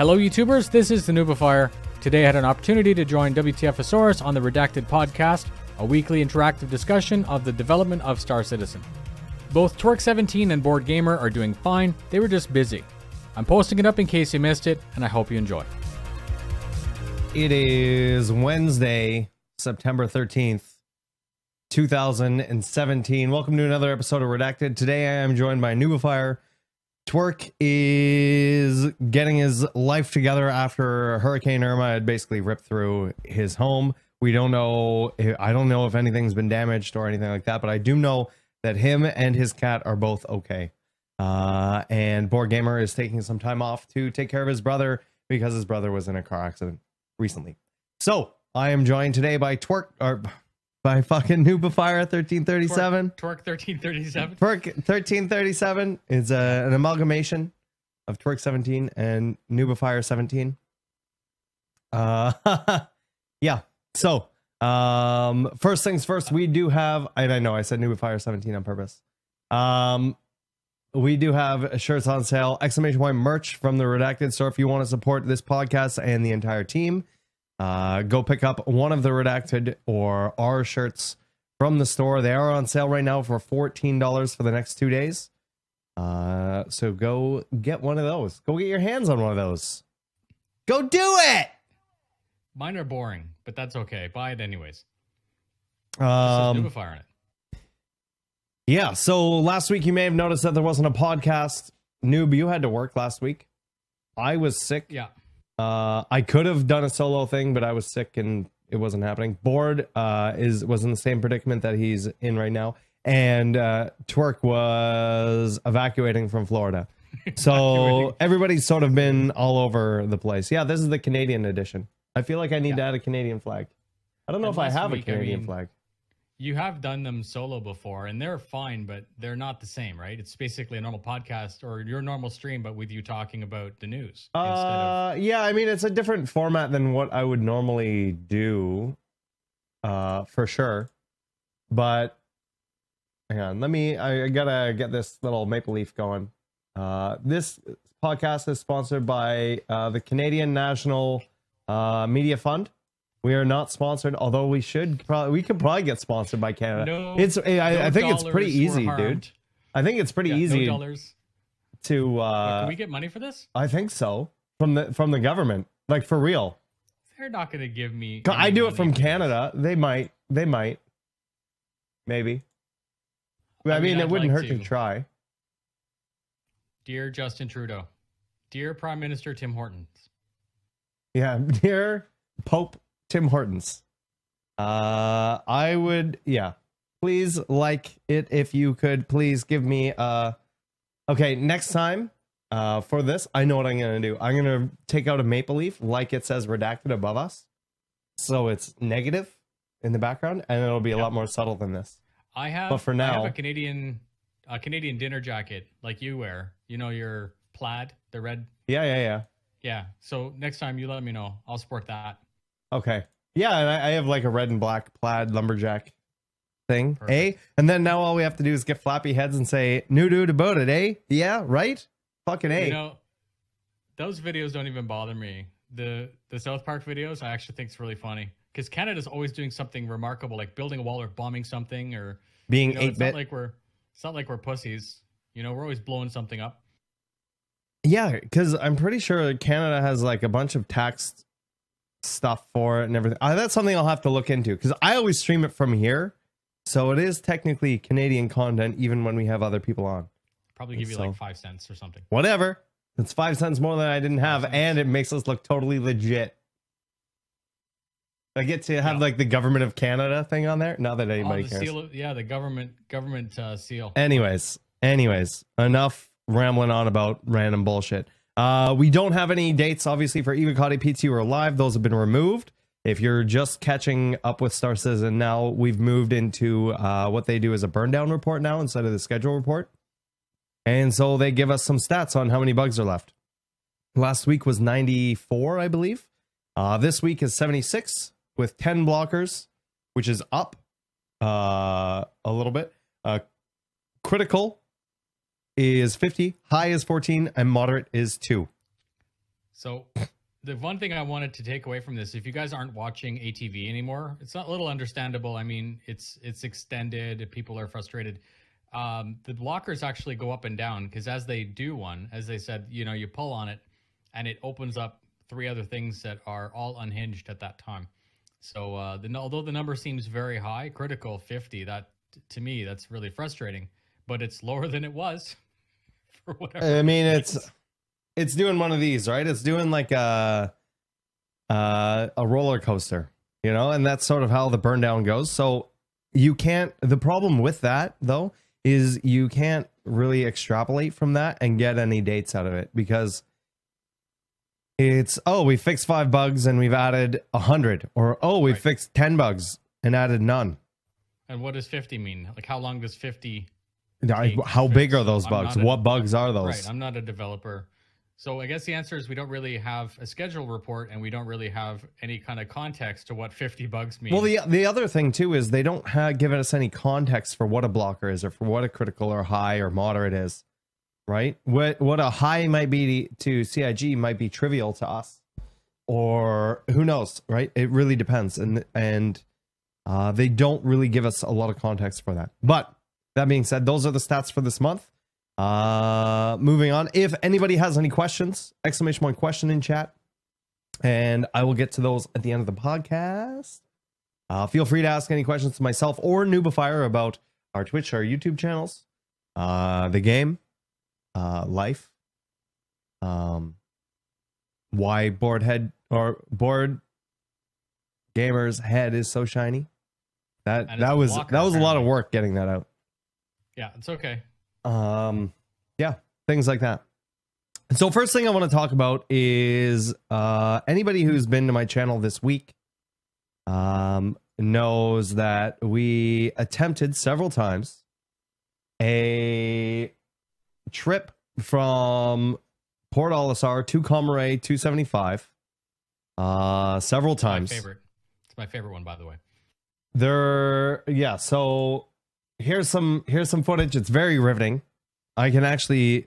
Hello YouTubers, this is the Noobifier. Today I had an opportunity to join WTFosaurus on the Redacted podcast, a weekly interactive discussion of the development of Star Citizen. Both Twerk17 and Board Gamer are doing fine, they were just busy. I'm posting it up in case you missed it, and I hope you enjoy. It is Wednesday, September 13th, 2017. Welcome to another episode of Redacted. Today I am joined by Noobifier. Twerk is getting his life together after Hurricane Irma had basically ripped through his home. We don't know, I don't know if anything's been damaged or anything like that, but I do know that him and his cat are both okay. And Board Gamer is taking some time off to take care of his brother because his brother was in a car accident recently. So I am joined today by Twerk, or by fucking Noobifier 1337. Twerk 1337. Twerk 1337 is an amalgamation of Twerk17 and Noobifier 17. Yeah. So, first things first, we do have, and I know I said Noobifier 17 on purpose. We do have shirts on sale, exclamation point merch from the Redacted store. If you want to support this podcast and the entire team, go pick up one of the Redacted or our shirts from the store. They are on sale right now for $14 for the next 2 days. So go get one of those. Go get your hands on one of those. Go do it. Mine are boring, but that's okay. Buy it anyways. Noobifier on it. Yeah, so last week you may have noticed that there wasn't a podcast. Noob, you had to work last week. I was sick. Yeah. I could have done a solo thing, but I was sick and it wasn't happening. Board was in the same predicament that he's in right now, and Twerk was evacuating from Florida. So everybody's sort of been all over the place. Yeah, this is the Canadian edition. I feel like I need to add a Canadian flag. I don't know if I have a Canadian flag. You have done them solo before, and they're fine, but they're not the same, right? It's basically a normal podcast or your normal stream, but with you talking about the news. Yeah, I mean, it's a different format than what I would normally do, for sure. But hang on, I gotta get this little maple leaf going. This podcast is sponsored by the Canadian National Media Fund. We are not sponsored, although we could probably get sponsored by Canada. I think it's pretty easy, dude. I think it's pretty easy to can we get money for this? I think so. From the government. Like, for real. They're not gonna give me I do it from Canada. They might. Maybe. I mean, it wouldn't hurt to try. Dear Justin Trudeau. Dear Prime Minister Tim Hortons. Yeah, dear Pope Tim Hortons. I would, yeah. Please like it if you could. Please give me okay, next time for this, I know what I'm gonna do. I'm gonna take out a maple leaf like it says Redacted above us. So it's negative in the background, and it'll be a lot more subtle than this. But for now, I have a Canadian dinner jacket like you wear. You know, your plaid, the red. Yeah. So next time you let me know, I'll support that. Okay. Yeah, and I have like a red and black plaid lumberjack thing. Perfect. And then now all we have to do is get flappy heads and say, "New dude about it, eh? Yeah, right? Fucking A." You know, those videos don't even bother me. The South Park videos, I actually think it's really funny. Because Canada's always doing something remarkable, like building a wall or bombing something, or being 8-bit. It's not like we're pussies. You know, we're always blowing something up. Yeah, because I'm pretty sure Canada has like a bunch of tax stuff for it and everything. That's something I'll have to look into, because I always stream it from here, so it is technically Canadian content even when we have other people on. Probably give you like 5 cents or something. Whatever. It's 5 cents more than I didn't have, and it makes us look totally legit. I get to have like the Government of Canada thing on there. Not that anybody cares. The government seal. Anyways, enough rambling on about random bullshit. We don't have any dates, obviously, for Evocati PT or Live. Those have been removed. If you're just catching up with Star Citizen now, we've moved into what they do as a burn down report now instead of the schedule report. And so they give us some stats on how many bugs are left. Last week was 94, I believe. This week is 76 with 10 blockers, which is up a little bit. Critical is 50, high is 14, and moderate is 2. So the one thing I wanted to take away from this, if you guys aren't watching ATV anymore, it's not a little understandable. I mean, it's extended. People are frustrated. The blockers actually go up and down because as they do one, as they said, you pull on it and it opens up 3 other things that are all unhinged at that time. So although the number seems very high, critical 50, that to me, that's really frustrating, but it's lower than it was for whatever. I mean, it's doing one of these, right? It's doing like a roller coaster, and that's sort of how the burn down goes. So the problem with that though, is you can't really extrapolate from that and get any dates out of it because it's, we fixed 5 bugs and we've added 100, or we fixed 10 bugs and added none. And what does 50 mean? Like, how long does 50 how big are those bugs? What bugs are those? Right, I'm not a developer. So I guess the answer is we don't really have a schedule report and we don't really have any kind of context to what 50 bugs mean. Well, the other thing too is they don't give us any context for what a blocker is or for what a critical or high or moderate is, right? What a high might be to CIG might be trivial to us, or who knows, right? It really depends, and they don't really give us a lot of context for that. But that being said, those are the stats for this month. Moving on, if anybody has any questions, ! Question in chat, and I will get to those at the end of the podcast. Feel free to ask any questions to myself or Noobifier about our Twitch, our YouTube channels, the game, life, why board gamer's head is so shiny. That was a lot of work getting that out. Yeah, it's okay. Yeah, things like that. So first thing I want to talk about is anybody who's been to my channel this week knows that we attempted several times a trip from Port Olisar to Comaray 275 several times. It's my favorite one, by the way. So here's some footage. It's very riveting. I can actually,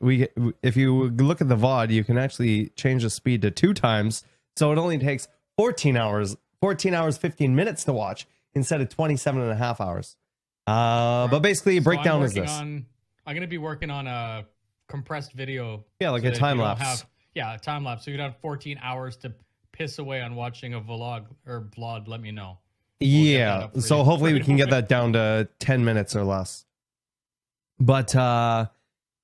if you look at the VOD, you can actually change the speed to 2 times. So it only takes 14 hours, 15 minutes to watch instead of 27 and a half hours. But basically, breakdown is this. I'm going to be working on a compressed video. Yeah, like a time lapse. A time lapse. So you don't have 14 hours to piss away on watching a vlog or vlog. Let me know. Yeah. So hopefully we can get that down to 10 minutes or less. But,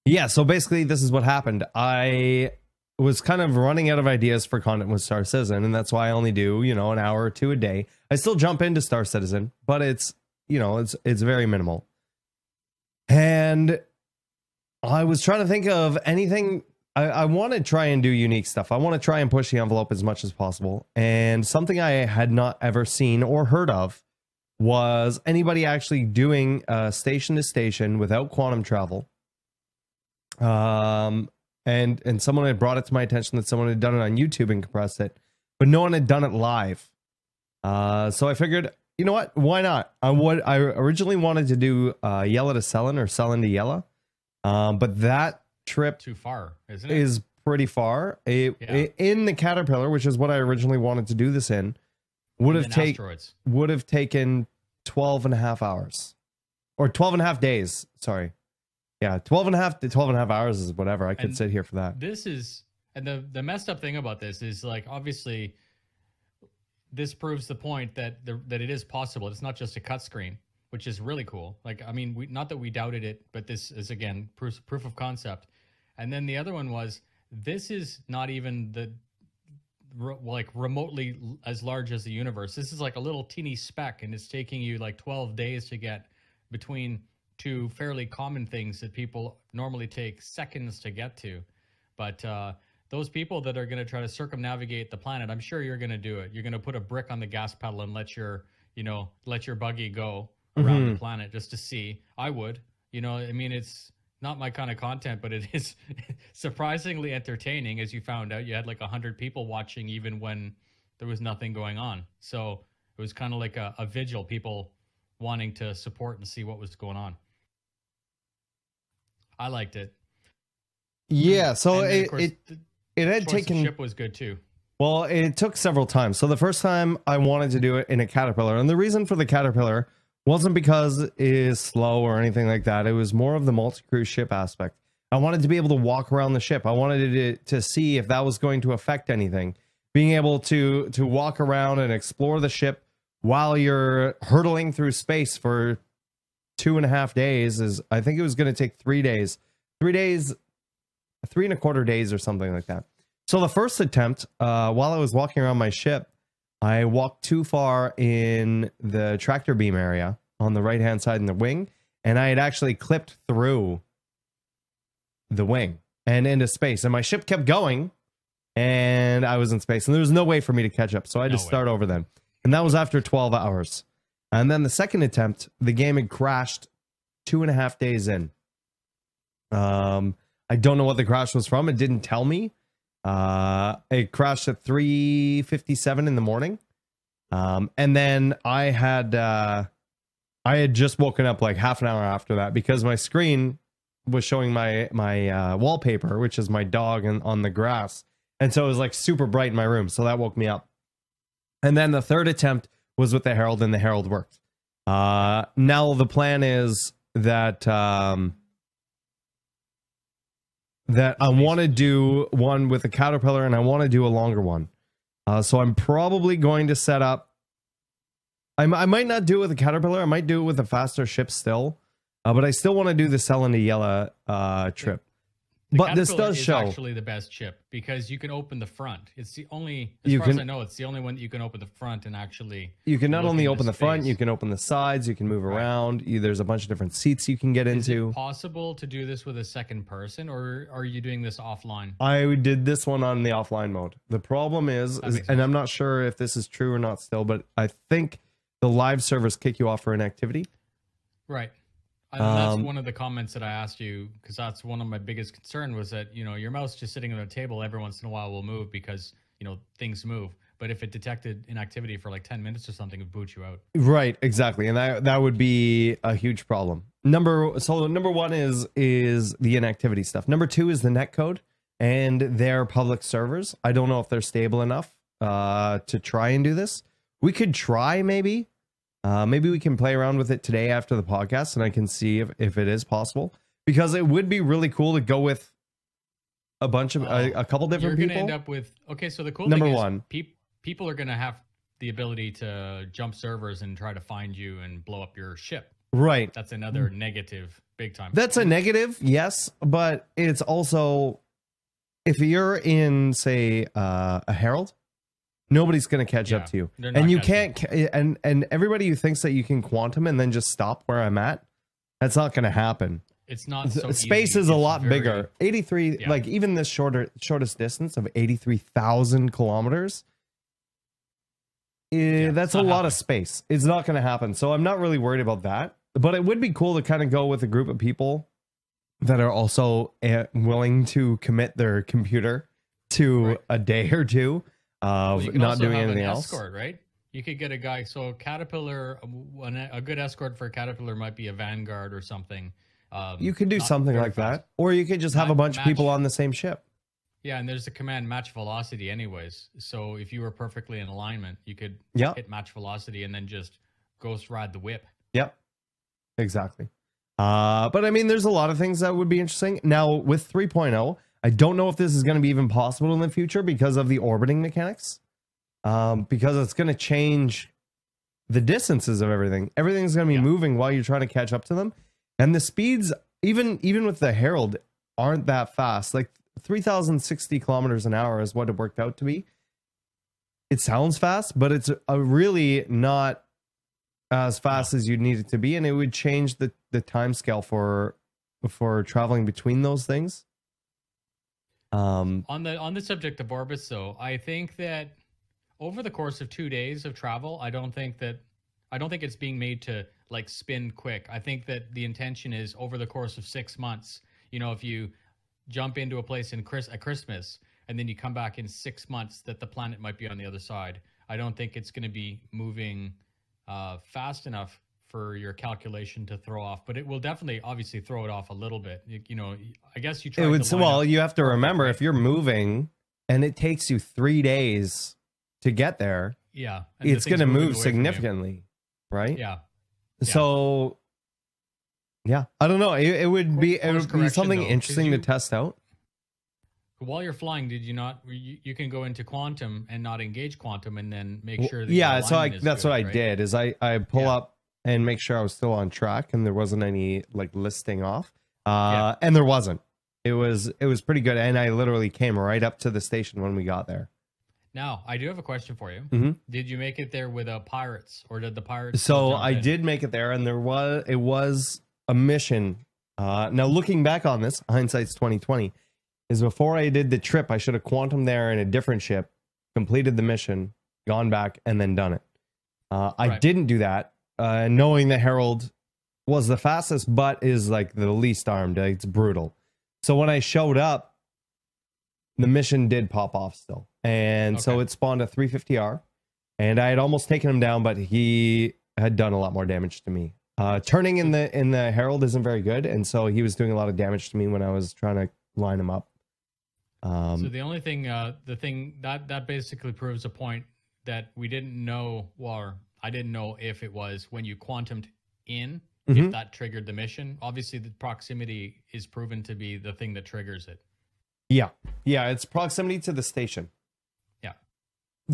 yeah, so basically this is what happened. I was kind of running out of ideas for content with Star Citizen, and that's why I only do, an hour or 2 a day. I still jump into Star Citizen, but it's, it's very minimal. And I was trying to think of anything. I want to try and do unique stuff. I want to try and push the envelope as much as possible. And something I had not ever seen or heard of was anybody actually doing station to station without quantum travel. And someone had brought it to my attention that someone had done it on YouTube and compressed it, but no one had done it live. So I figured, you know what? Why not? I originally wanted to do Yella to Selin or Selin to Yella, but that trip too far, isn't it? Is pretty far. In the Caterpillar, which is what I originally wanted to do this in, would have taken 12 and a half hours, or 12 and a half days. Sorry. Yeah, 12 and a half hours is whatever. I could sit here for that. And the messed up thing about this is, like, obviously this proves the point that it is possible. It's not just a cut screen, which is really cool. Like, I mean, not that we doubted it, but this is, again, proof of concept. And then the other one was, this is not even remotely as large as the universe. This is like a little teeny speck, and it's taking you like 12 days to get between 2 fairly common things that people normally take seconds to get to. But those people that are going to try to circumnavigate the planet, I'm sure you're going to do it. You're going to put a brick on the gas pedal and let your buggy go around the planet just to see. I would. I mean, it's not my kind of content, but it is surprisingly entertaining. As you found out, you had like 100 people watching even when there was nothing going on. So it was kind of like a vigil, people wanting to support and see what was going on. I liked it. Yeah, so it it had Choice of taken. ship was good too. Well, it took several times. So the first time I wanted to do it in a Caterpillar, and the reason for the Caterpillar wasn't because it is slow or anything like that. It was more of the multi-cruise ship aspect. I wanted to be able to walk around the ship. I wanted to see if that was going to affect anything. Being able to walk around and explore the ship while you're hurtling through space for 2.5 days is, I think it was going to take 3 days. 3 days, 3.25 days or something like that. So the first attempt, while I was walking around my ship, I walked too far in the tractor beam area on the right-hand side in the wing, and I had actually clipped through the wing and into space. And my ship kept going, and I was in space, and there was no way for me to catch up. So I had to start over then. And that was after 12 hours. And then the second attempt, the game had crashed 2.5 days in. I don't know what the crash was from. It didn't tell me. It crashed at 3:57 in the morning. And then I had just woken up like half an hour after that because my screen was showing my wallpaper, which is my dog on the grass. And so it was like super bright in my room. So that woke me up. And then the third attempt was with the Herald, and the Herald worked. Now the plan is that that I want to do one with a Caterpillar, and I want to do a longer one. So I'm probably going to set up. I might not do it with a Caterpillar. I might do it with a faster ship still. But I still want to do the Selene-Yela trip. But this does show actually the best ship because you can open the front. It's the only, as far as I know, it's the only one that you can open the front and actually. You can not only open the front, you can open the sides, you can move around. There's a bunch of different seats you can get into. Is it possible to do this with a second person, or are you doing this offline? I did this one on the offline mode. The problem is and I'm not sure if this is true or not still, but I think the live servers kick you off for inactivity. Right. That's one of the comments that I asked you, because that's one of my biggest concern was that, your mouse just sitting on a table every once in a while will move because, things move. But if it detected inactivity for like 10 minutes or something, it would boot you out. Right, exactly. And that would be a huge problem. Number one is the inactivity stuff. Number two is the netcode and their public servers. I don't know if they're stable enough to try and do this. We could try maybe. Maybe we can play around with it today after the podcast, and I can see if it is possible, because it would be really cool to go with a bunch of a couple different people. You're going to end up with, okay, so the cool Number thing one, is people are going to have the ability to jump servers and try to find you and blow up your ship. Right. That's another negative, big time. That's a negative, yes, but it's also, if you're in, say, a Herald, nobody's going to catch up to you. And you can't, and everybody who thinks that you can quantum and then just stop where I'm at, that's not going to happen. It's not so Space easy. is a lot bigger. 83, like even this shortest distance of 83,000 kilometers, that's a lot of space. It's not going to happen. So I'm not really worried about that. But it would be cool to kind of go with a group of people that are also willing to commit their computer to a day or two. Not doing anything else. Escort, right? You could get a guy. So Caterpillar, a good escort for a Caterpillar might be a Vanguard or something. You could do something like that, or you could just have a bunch of people on the same ship. Yeah, and there's the command match velocity, anyways. So if you were perfectly in alignment, you could hit match velocity and then just ghost ride the whip. Yep, exactly. But I mean, there's a lot of things that would be interesting. Now with 3.0. I don't know if this is going to be even possible in the future because of the orbiting mechanics. Because it's going to change the distances of everything. Everything's going to be moving while you're trying to catch up to them. And the speeds, even with the Herald, aren't that fast. Like 3,060 kilometers an hour is what it worked out to be. It sounds fast, but it's really not as fast as you'd need it to be. And it would change the time scale for traveling between those things. On the subject of orbits, though, I think that over the course of 2 days of travel, I don't think it's being made to like spin quick. I think that the intention is over the course of 6 months. If you jump into a place at Christmas and then you come back in 6 months, that the planet might be on the other side. I don't think it's going to be moving fast enough for your calculation to throw off, but it will definitely obviously throw it off a little bit. I guess you try. You have to remember, if you're moving and it takes you 3 days to get there, Yeah. it's going to move significantly, right? Yeah. So, yeah, I don't know. It would be something interesting to test out. While you're flying, did you not? You can go into quantum and not engage quantum, and then make sure that yeah. So that's what I did. Is I pull up and make sure I was still on track, and there wasn't any like listing off. And there wasn't. It was pretty good, and I literally came right up to the station when we got there. Now, I do have a question for you. Mm-hmm. Did you make it there with pirates, or did the pirates? So I did make it there, and it was a mission. Now looking back on this, hindsight's 2020. Is before I did the trip, I should have quantum there in a different ship, completed the mission, gone back, and then done it. I didn't do that, knowing the Herald was the fastest, but is like the least armed. It's brutal. So when I showed up, the mission did pop off still. And so it spawned a 350R, and I had almost taken him down, but he had done a lot more damage to me. Turning in the Herald isn't very good, and so he was doing a lot of damage to me when I was trying to line him up. So the only thing, the thing that basically proves a point that we didn't know, or I didn't know if it was when you quantumed in, if that triggered the mission. Obviously, the proximity is proven to be the thing that triggers it. Yeah, it's proximity to the station. Yeah.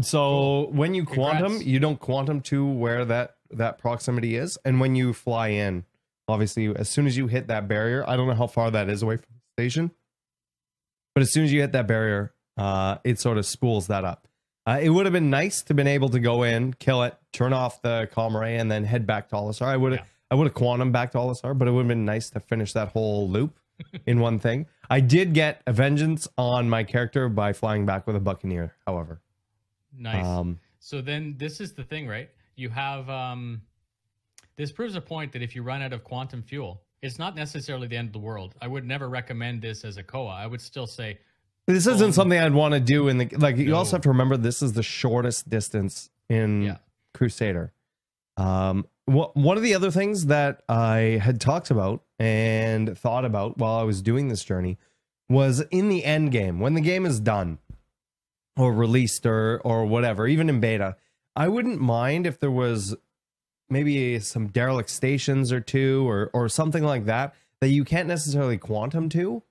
So when you quantum, you don't quantum to where that proximity is, and when you fly in, obviously, as soon as you hit that barrier, I don't know how far that is away from the station. But as soon as you hit that barrier, it sort of spools that up. It would have been nice to been able to go in, kill it, turn off the comm array, and then head back to Olisar. I would have quantum back to Olisar, but it would have been nice to finish that whole loop in one thing. I did get a vengeance on my character by flying back with a Buccaneer, however. Nice. So then this is the thing, right? You have this proves a point that if you run out of quantum fuel, it's not necessarily the end of the world. I would never recommend this as a Koa. I would still say this isn't something I'd want to do in the you also have to remember this is the shortest distance in Crusader. One of the other things that I had talked about and thought about while I was doing this journey was in the end game, when the game is done or released or whatever, even in beta, I wouldn't mind if there was maybe some derelict stations or two or something like that you can't necessarily quantum to,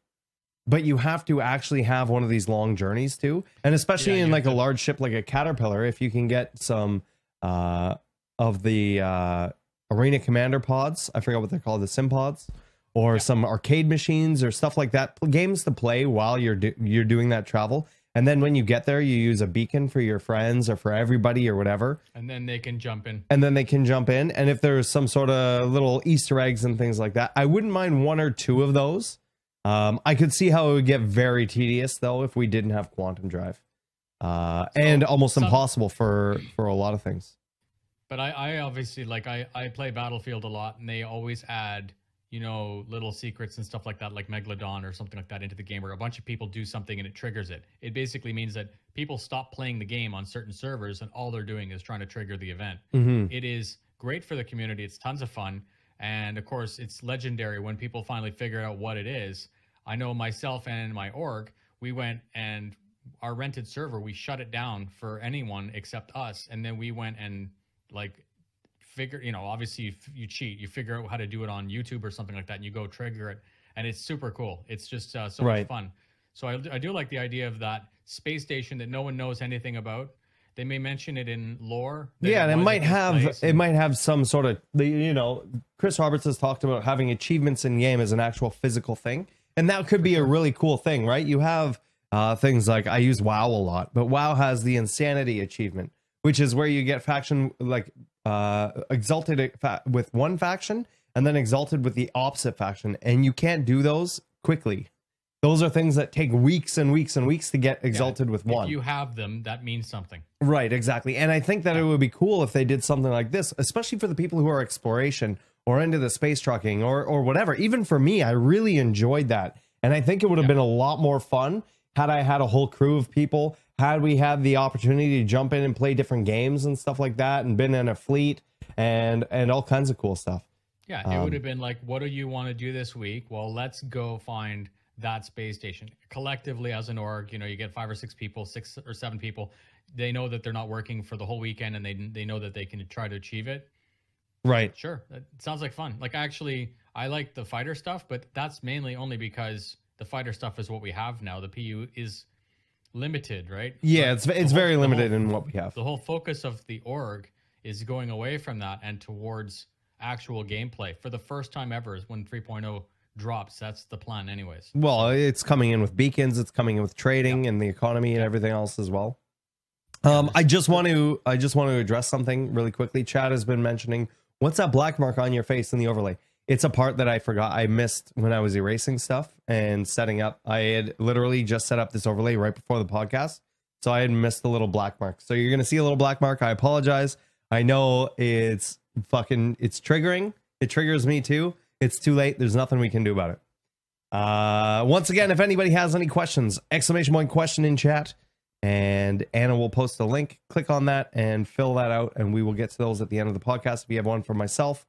but you have to actually have one of these long journeys to. And especially in like a large ship like a Caterpillar, if you can get some of the arena commander pods, I forgot what they're called, the sim pods, or some arcade machines or stuff like that, games to play while you're doing that travel. And then when you get there, you use a beacon for your friends or for everybody or whatever. And then they can jump in. And if there's some sort of little Easter eggs and things like that, I wouldn't mind one or two of those. I could see how it would get very tedious, though, if we didn't have Quantum Drive. And almost impossible for a lot of things. But I obviously, like, I play Battlefield a lot, and they always add, you know, little secrets and stuff like that, like Megalodon or something like that into the game, where a bunch of people do something and it triggers it. It basically means that people stop playing the game on certain servers and all they're doing is trying to trigger the event. It is great for the community. It's tons of fun. And of course, it's legendary when people finally figure out what it is. I know myself and my org, we went and our rented server, we shut it down for anyone except us. And then we went and like figure, you know, obviously you cheat, you figure out how to do it on YouTube or something like that, and you go trigger it, and it's super cool. It's just so much fun. So I do like the idea of that space station that no one knows anything about. They may mention it in lore. Yeah, and it might have some sort of, you know, Chris Roberts has talked about having achievements in game as an actual physical thing, and that could be a really cool thing, right? You have things like, I use WoW a lot, but WoW has the Insanity achievement, which is where you get faction like exalted with one faction and then exalted with the opposite faction, and you can't do those quickly. Those are things that take weeks and weeks and weeks to get exalted with one. If you have them, that means something. Right, exactly. And I think that it would be cool if they did something like this, especially for the people who are exploration or into the space trucking or whatever. Even for me, I really enjoyed that. And I think it would have been a lot more fun had I had a whole crew of people, had we had the opportunity to jump in and play different games and stuff like that, and been in a fleet and all kinds of cool stuff. Yeah, it would have been like, what do you want to do this week? Well, let's go find that space station. Collectively as an org, you know, you get 5 or 6 people, 6 or 7 people. They know that they're not working for the whole weekend, and they know that they can try to achieve it. Right. Sure. That sounds like fun. Like, actually, I like the fighter stuff, but that's mainly only because the fighter stuff is what we have now. The PU is limited, right? Yeah, it's very limited in what we have. The whole focus of the org is going away from that and towards actual gameplay. For the first time ever, when 3.0 drops, that's the plan anyways. Well, it's coming in with beacons, it's coming in with trading and the economy and everything else as well. I just want to address something really quickly. Chad has been mentioning, what's that black mark on your face in the overlay? It's a part that I forgot. I missed when I was erasing stuff and setting up. I had literally just set up this overlay right before the podcast, so I had missed the little black mark. So you're going to see a little black mark. I apologize. I know it's triggering. It triggers me too. It's too late. There's nothing we can do about it. Once again, if anybody has any questions, !! Question in chat, and Anna will post a link. Click on that and fill that out, and we will get to those at the end of the podcast. If you have one for myself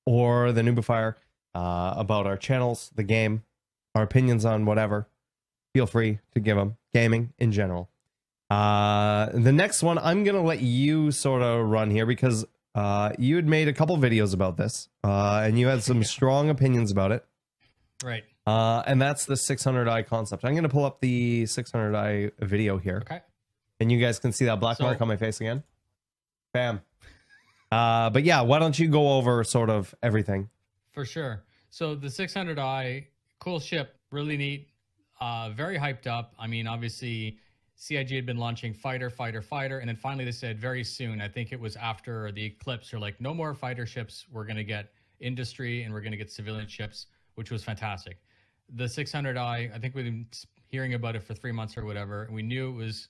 or the Noobifier about our channels, the game, our opinions on whatever, feel free to give them. Gaming in general. The next one, I'm going to let you sort of run here because you had made a couple videos about this and you had some strong opinions about it. Right. And that's the 600i concept. I'm going to pull up the 600i video here. Okay. And you guys can see that black mark on my face again. Bam. But yeah, why don't you go over sort of everything? For sure. So the 600i, cool ship, really neat, very hyped up. I mean, obviously, CIG had been launching fighter, and then finally they said very soon, I think it was after the eclipse, they're like, no more fighter ships, we're going to get industry and we're going to get civilian ships, which was fantastic. The 600i, I think we've been hearing about it for 3 months or whatever, and we knew it was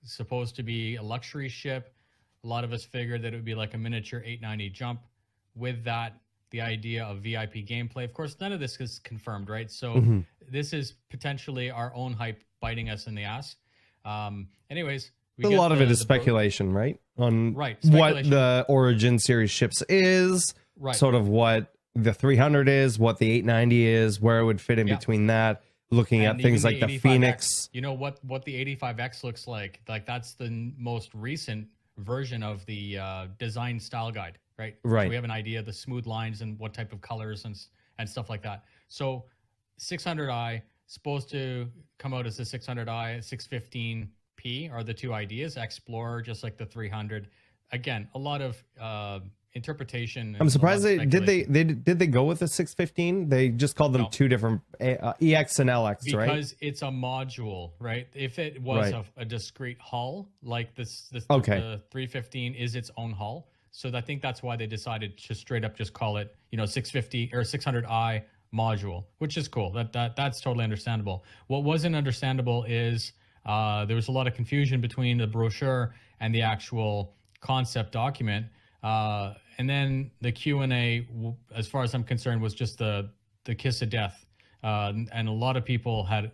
supposed to be a luxury ship. A lot of us figured that it would be like a miniature 890 jump. With that, the idea of VIP gameplay. Of course, none of this is confirmed, right? So this is potentially our own hype biting us in the ass. Anyways, a lot of it is speculation, right? On what the Origin series ships is, sort of what the 300 is, what the 890 is, where it would fit in between that. Looking at things like the Phoenix. You know what the 85X looks like? Like that's the most recent version of the design style guide, right? Right. So we have an idea of the smooth lines and what type of colors and stuff like that. So 600i supposed to come out as the 600i, 615p are the two ideas. Explorer, just like the 300. Again, a lot of interpretation. I'm surprised did they go with the 615? They just called them two different EX and LX, right? Because it's a module, right? If it was a discrete hull, like the 315 is its own hull. So I think that's why they decided to straight up just call it, 650 or 600i module, which is cool. That's totally understandable. What wasn't understandable is there was a lot of confusion between the brochure and the actual concept document. And then the Q&A, as far as I'm concerned, was just the kiss of death. And a lot of people had,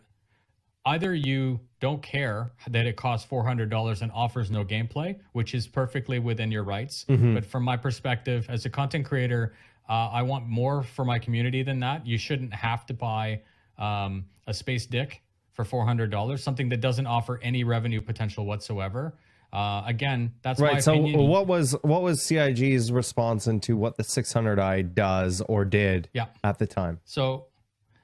either you don't care that it costs $400 and offers no gameplay, which is perfectly within your rights. But from my perspective, as a content creator, I want more for my community than that. You shouldn't have to buy a space dick for $400, something that doesn't offer any revenue potential whatsoever. Again, that's my opinion. So what was CIG's response into what the 600i does or did at the time? So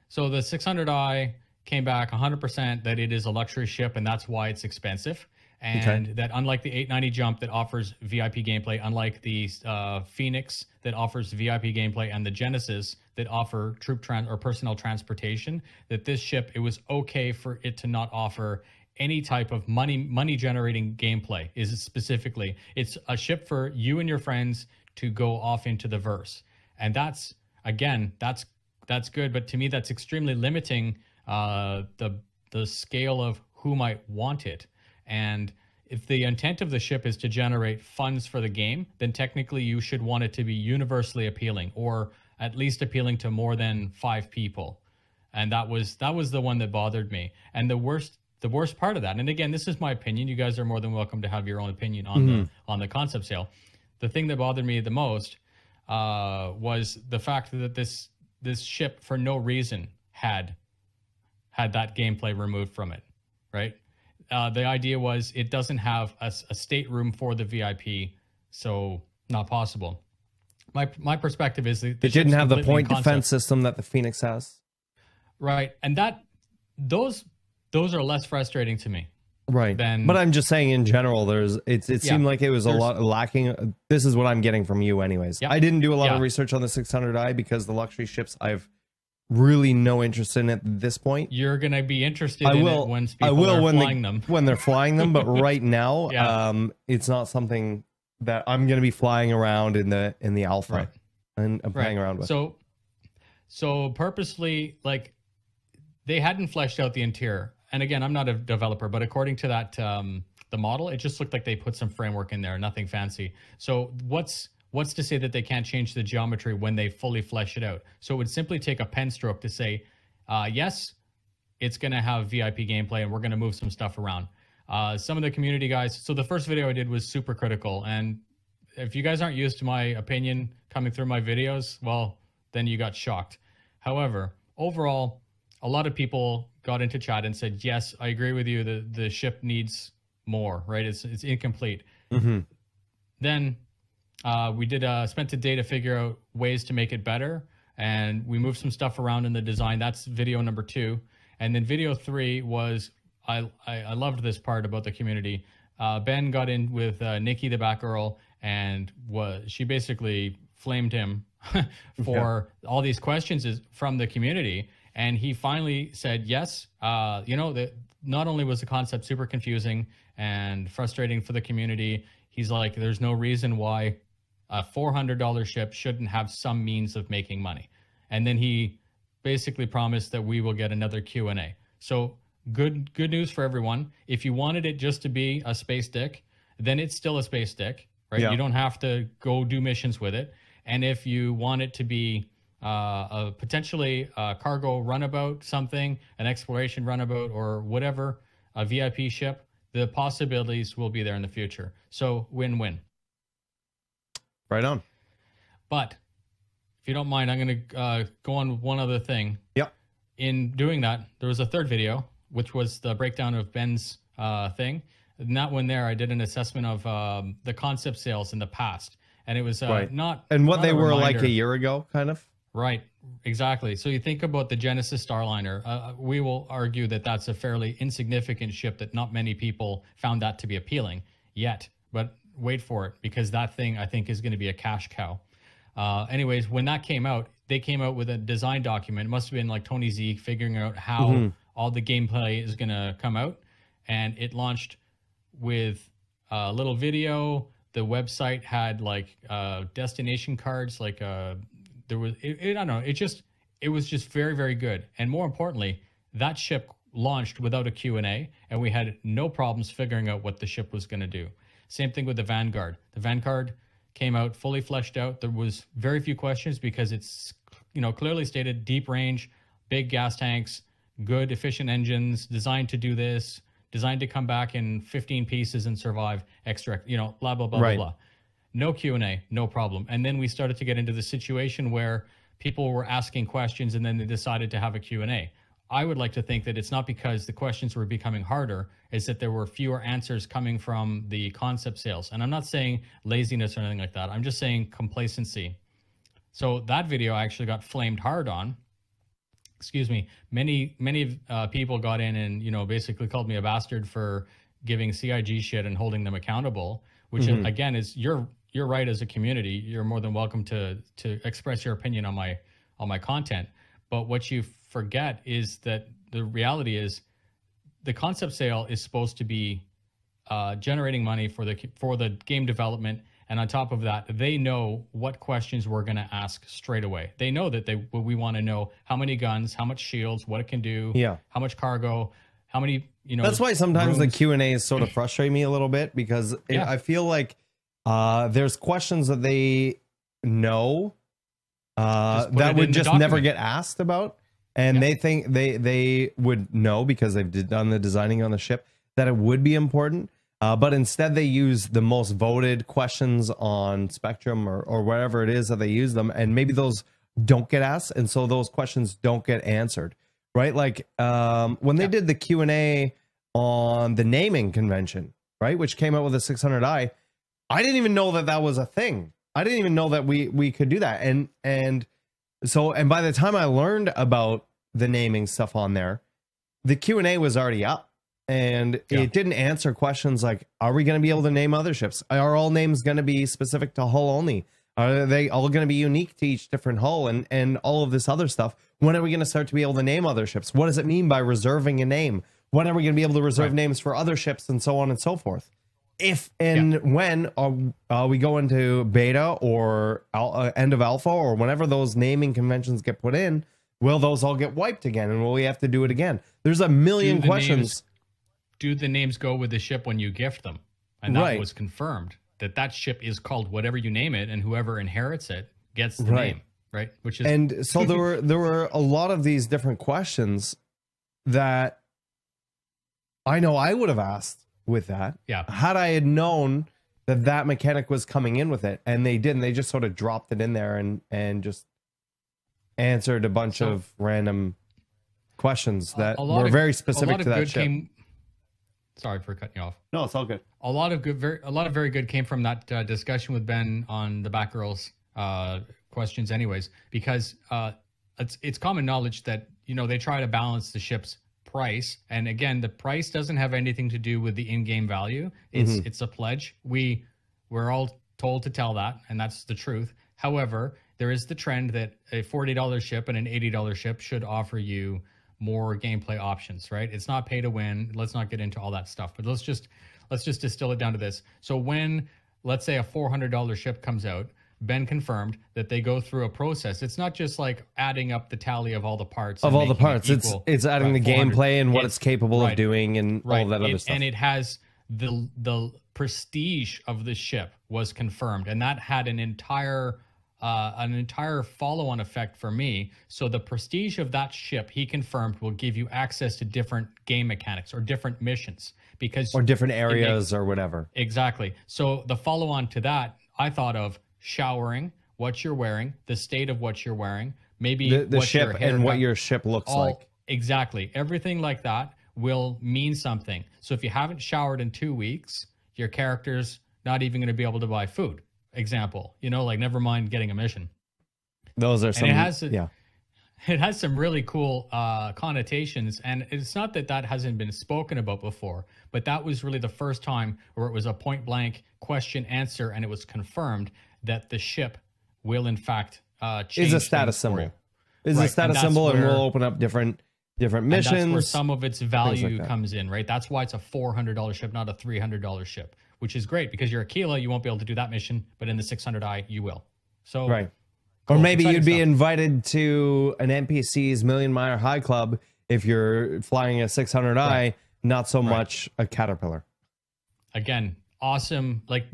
the 600i came back 100% that it is a luxury ship and that's why it's expensive. And that unlike the 890 jump that offers VIP gameplay, unlike the Phoenix that offers VIP gameplay, and the Genesis that offer or personnel transportation, that this ship, it was okay for it to not offer any type of money generating gameplay. Specifically, it's a ship for you and your friends to go off into the verse. And that's good, but to me that's extremely limiting the scale of who might want it. And if the intent of the ship is to generate funds for the game, then technically you should want it to be universally appealing, or at least appealing to more than 5 people. And that was the one that bothered me. And the worst part of that, and again, this is my opinion, you guys are more than welcome to have your own opinion on the concept sale. The thing that bothered me the most was the fact that this ship for no reason had had that gameplay removed from it, right? The idea was it doesn't have a stateroom for the VIP, so not possible. My perspective is that it didn't have the point defense system that the Phoenix has. Right. And those are less frustrating to me. Right. But I'm just saying in general, it seemed like it was a lot lacking. This is what I'm getting from you anyways. I didn't do a lot of research on the 600i because the luxury ships I've really no interest in at this point. You're going to be interested in it when people are flying them. When they're flying them, but right now, it's not something that I'm going to be flying around in the alpha and playing around with. So purposely, like, they hadn't fleshed out the interior. And again, I'm not a developer, but according to that, the model, it just looked like they put some framework in there, nothing fancy. So what's to say that they can't change the geometry when they fully flesh it out? So it would simply take a pen stroke to say, yes, it's going to have VIP gameplay and we're going to move some stuff around. Some of the community guys, so the first video I did was super critical. And if you guys aren't used to my opinion coming through my videos, well, then you got shocked. However, overall, a lot of people got into chat and said, yes, I agree with you. The ship needs more, right? It's incomplete. Mm-hmm. Then we spent a day to figure out ways to make it better. And we moved some stuff around in the design. That's video number 2. And then video 3 was, I loved this part about the community. Ben got in with Nikki the Batgirl, and she basically flamed him for all these questions from the community. And he finally said, yes, that not only was the concept super confusing and frustrating for the community, he's like, there's no reason why a $400 ship shouldn't have some means of making money. And then he basically promised that we will get another Q&A. So good news for everyone. If you wanted it just to be a space dick, then it's still a space dick, right? Yeah. You don't have to go do missions with it. And if you want it to be potentially a cargo runabout, something, an exploration runabout, or whatever, a VIP ship, the possibilities will be there in the future. So win-win. Right on. But if you don't mind, I'm going to go on one other thing. Yep. In doing that, there was a third video, which was the breakdown of Ben's thing. In that one there, I did an assessment of the concept sales in the past. And it was not... And what not they were like a year ago, kind of? Right, exactly. So you think about the Genesis Starliner. We will argue that that's a fairly insignificant ship that not many people found that to be appealing yet. But wait for it, because that thing, I think, is going to be a cash cow. Anyways, when that came out, they came out with a design document. It must have been like Tony Z figuring out how all the gameplay is going to come out. And it launched with a little video. The website had like destination cards, like there was, I don't know, it was just very, very good. And more importantly, that ship launched without a Q&A, and we had no problems figuring out what the ship was going to do. Same thing with the Vanguard. The Vanguard came out fully fleshed out. There was very few questions because it's, clearly stated deep range, big gas tanks, good efficient engines, designed to do this, designed to come back in 15 pieces and survive extra, blah, blah, blah, blah, blah. No Q&A, no problem. And then we started to get into the situation where people were asking questions and then they decided to have a Q&A. I would like to think that it's not because the questions were becoming harder, it's that there were fewer answers coming from the concept sales. And I'm not saying laziness or anything like that. I'm just saying complacency. So that video I actually got flamed hard on. Excuse me. Many people got in and, basically called me a bastard for giving CIG shit and holding them accountable, which again is you're right as a community. You're more than welcome to express your opinion on my content. But what you forget is that the reality is the concept sale is supposed to be generating money for the game development. And on top of that, they know what questions we're going to ask straight away. They know that we want to know how many guns, how much shields, what it can do, how much cargo, how many, That's why sometimes the Q&As sort of frustrate me a little bit, because I feel like there's questions that they know that would just never get asked about. And they think they would know, because they've done the designing on the ship, that it would be important. But instead they use the most voted questions on Spectrum or wherever it is that they use them. And maybe those don't get asked. And so those questions don't get answered. right? Like when they did the Q&A on the naming convention, right, which came out with a 600i, I didn't even know that that was a thing. I didn't even know that we could do that. And by the time I learned about the naming stuff on there, the Q&A was already up, and it didn't answer questions like, are we going to be able to name other ships? Are all names going to be specific to hull only? Are they all going to be unique to each different hull, and all of this other stuff? When are we going to start to be able to name other ships? What does it mean by reserving a name? When are we going to be able to reserve names for other ships, and so on and so forth? If and when we go into beta or end of alpha, or whenever those naming conventions get put in, will those all get wiped again, and will we have to do it again? There's a million questions. Do the names go with the ship when you gift them? And that was confirmed, that ship is called whatever you name it, and whoever inherits it gets the name, right? Which is, and so there were a lot of these different questions that I know I would have asked with that. Yeah. Had I had known that mechanic was coming in with it, and they didn't. They just sort of dropped it in there and just answered a bunch of random questions that were very specific to that ship. Sorry for cutting you off. No, it's all good. A lot of very good came from that discussion with Ben on the Batgirls questions, anyways, because it's common knowledge that they try to balance the ship's price, and again, the price doesn't have anything to do with the in-game value. It's a pledge. We're all told to tell that, and that's the truth. However, there is the trend that a $40 ship and an $80 ship should offer you more gameplay options, right? It's not pay to win. Let's not get into all that stuff, but let's just distill it down to this. So when, let's say, a $400 ship comes out, Ben confirmed that they go through a process. It's not just like adding up the tally of all the parts. Of all the parts. It's adding the gameplay and what it's capable of doing and all that other stuff. And it has the prestige of the ship was confirmed. And that had an entire follow-on effect for me. So the prestige of that ship, he confirmed, will give you access to different game mechanics or different missions, or different areas or whatever. Exactly. So the follow-on to that, I thought of showering, what you're wearing, the state of what you're wearing, maybe the ship and what your ship looks like. Exactly. Everything like that will mean something. So if you haven't showered in 2 weeks, your character's not even going to be able to buy food. Example, like never mind getting a mission. Those are some, it has some really cool connotations, and it's not that hasn't been spoken about before, but that was really the first time where it was a point blank question answer, and it was confirmed that the ship will in fact change. Is a status symbol. Is a status symbol, and will open up different missions. And that's where some of its value comes in, right? That's why it's a $400 ship, not a $300 ship. Which is great, because you're Aquila, you won't be able to do that mission, but in the 600i, you will. So, cool. Or maybe you'd be invited to an NPC's Million Mile High Club if you're flying a 600i, not so much a Caterpillar. Again, awesome. Like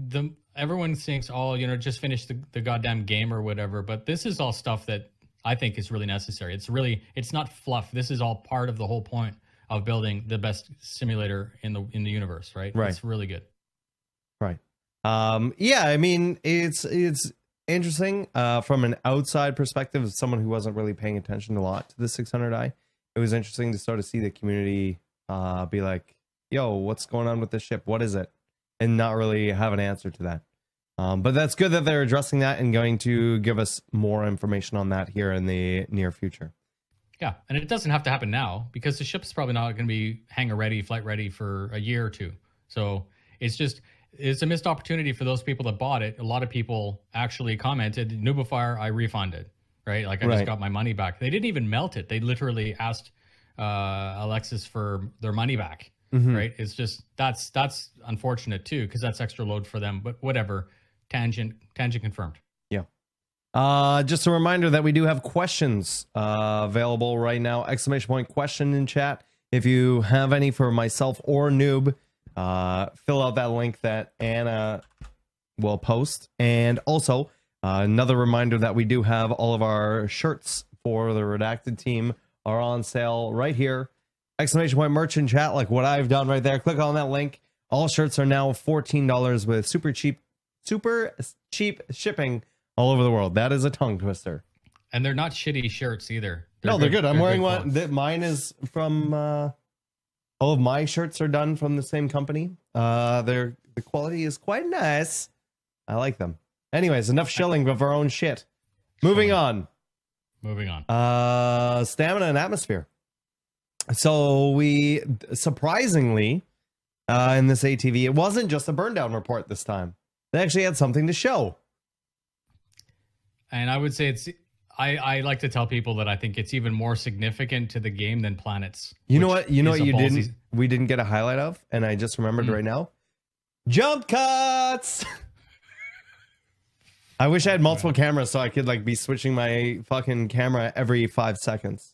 everyone thinks, just finish the goddamn game or whatever. But this is all stuff that I think is really necessary. It's not fluff. This is all part of the whole point of building the best simulator in the universe, right? It's really good. Right. I mean, it's interesting from an outside perspective, as someone who wasn't really paying attention a lot to the 600i. It was interesting to sort of see the community be like, yo, what's going on with this ship? What is it? And not really have an answer to that. But that's good that they're addressing that and going to give us more information on that here in the near future. Yeah, and it doesn't have to happen now, because the ship's probably not going to be hangar ready, flight ready for a year or two. So it's a missed opportunity for those people that bought it. A lot of people actually commented, Nubifier, I refunded, right? Like I just got my money back. They didn't even melt it. They literally asked Alexis for their money back, right? It's just, that's unfortunate too, because that's extra load for them, but whatever. Tangent confirmed. Yeah. Just a reminder that we do have questions available right now. ! Question in chat. If you have any for myself or Noob, fill out that link that Anna will post. And also another reminder that we do have all of our shirts for the Redacted team are on sale right here. ! Merch in chat, like what I've done right there. Click on that link. All shirts are now $14 with super cheap shipping all over the world. That is a tongue twister. And they're not shitty shirts either. They're good. I'm They're wearing good one. clothes. Mine is from. All of my shirts are done from the same company. The quality is quite nice. I like them. Anyways, enough shilling of our own shit. Moving on. Stamina and atmosphere. So we surprisingly in this ATV, it wasn't just a burn down report this time. They actually had something to show. And I would say I like to tell people that I think it's even more significant to the game than planets. You know what we didn't get a highlight of, and I just remembered right now. Jump cuts. I wish I had multiple cameras so I could like be switching my fucking camera every 5 seconds.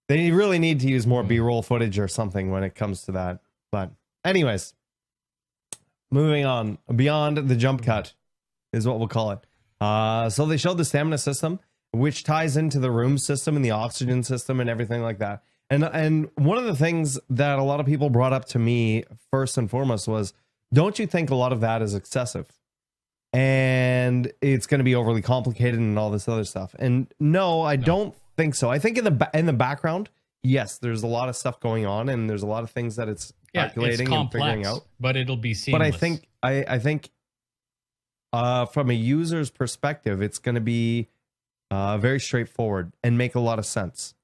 They really need to use more B-roll footage or something when it comes to that. But anyways, moving on. Beyond the jump cut is what we'll call it. So they showed the stamina system, which ties into the room system and the oxygen system and everything like that. And one of the things that a lot of people brought up to me first and foremost was, don't you think a lot of that is excessive? And it's going to be overly complicated and all this other stuff. And no, I don't think so. I think in the background, yes, there's a lot of stuff going on, and there's a lot of things that it's calculating and figuring out. But it'll be seamless. But I think from a user's perspective, it's going to be very straightforward and make a lot of sense,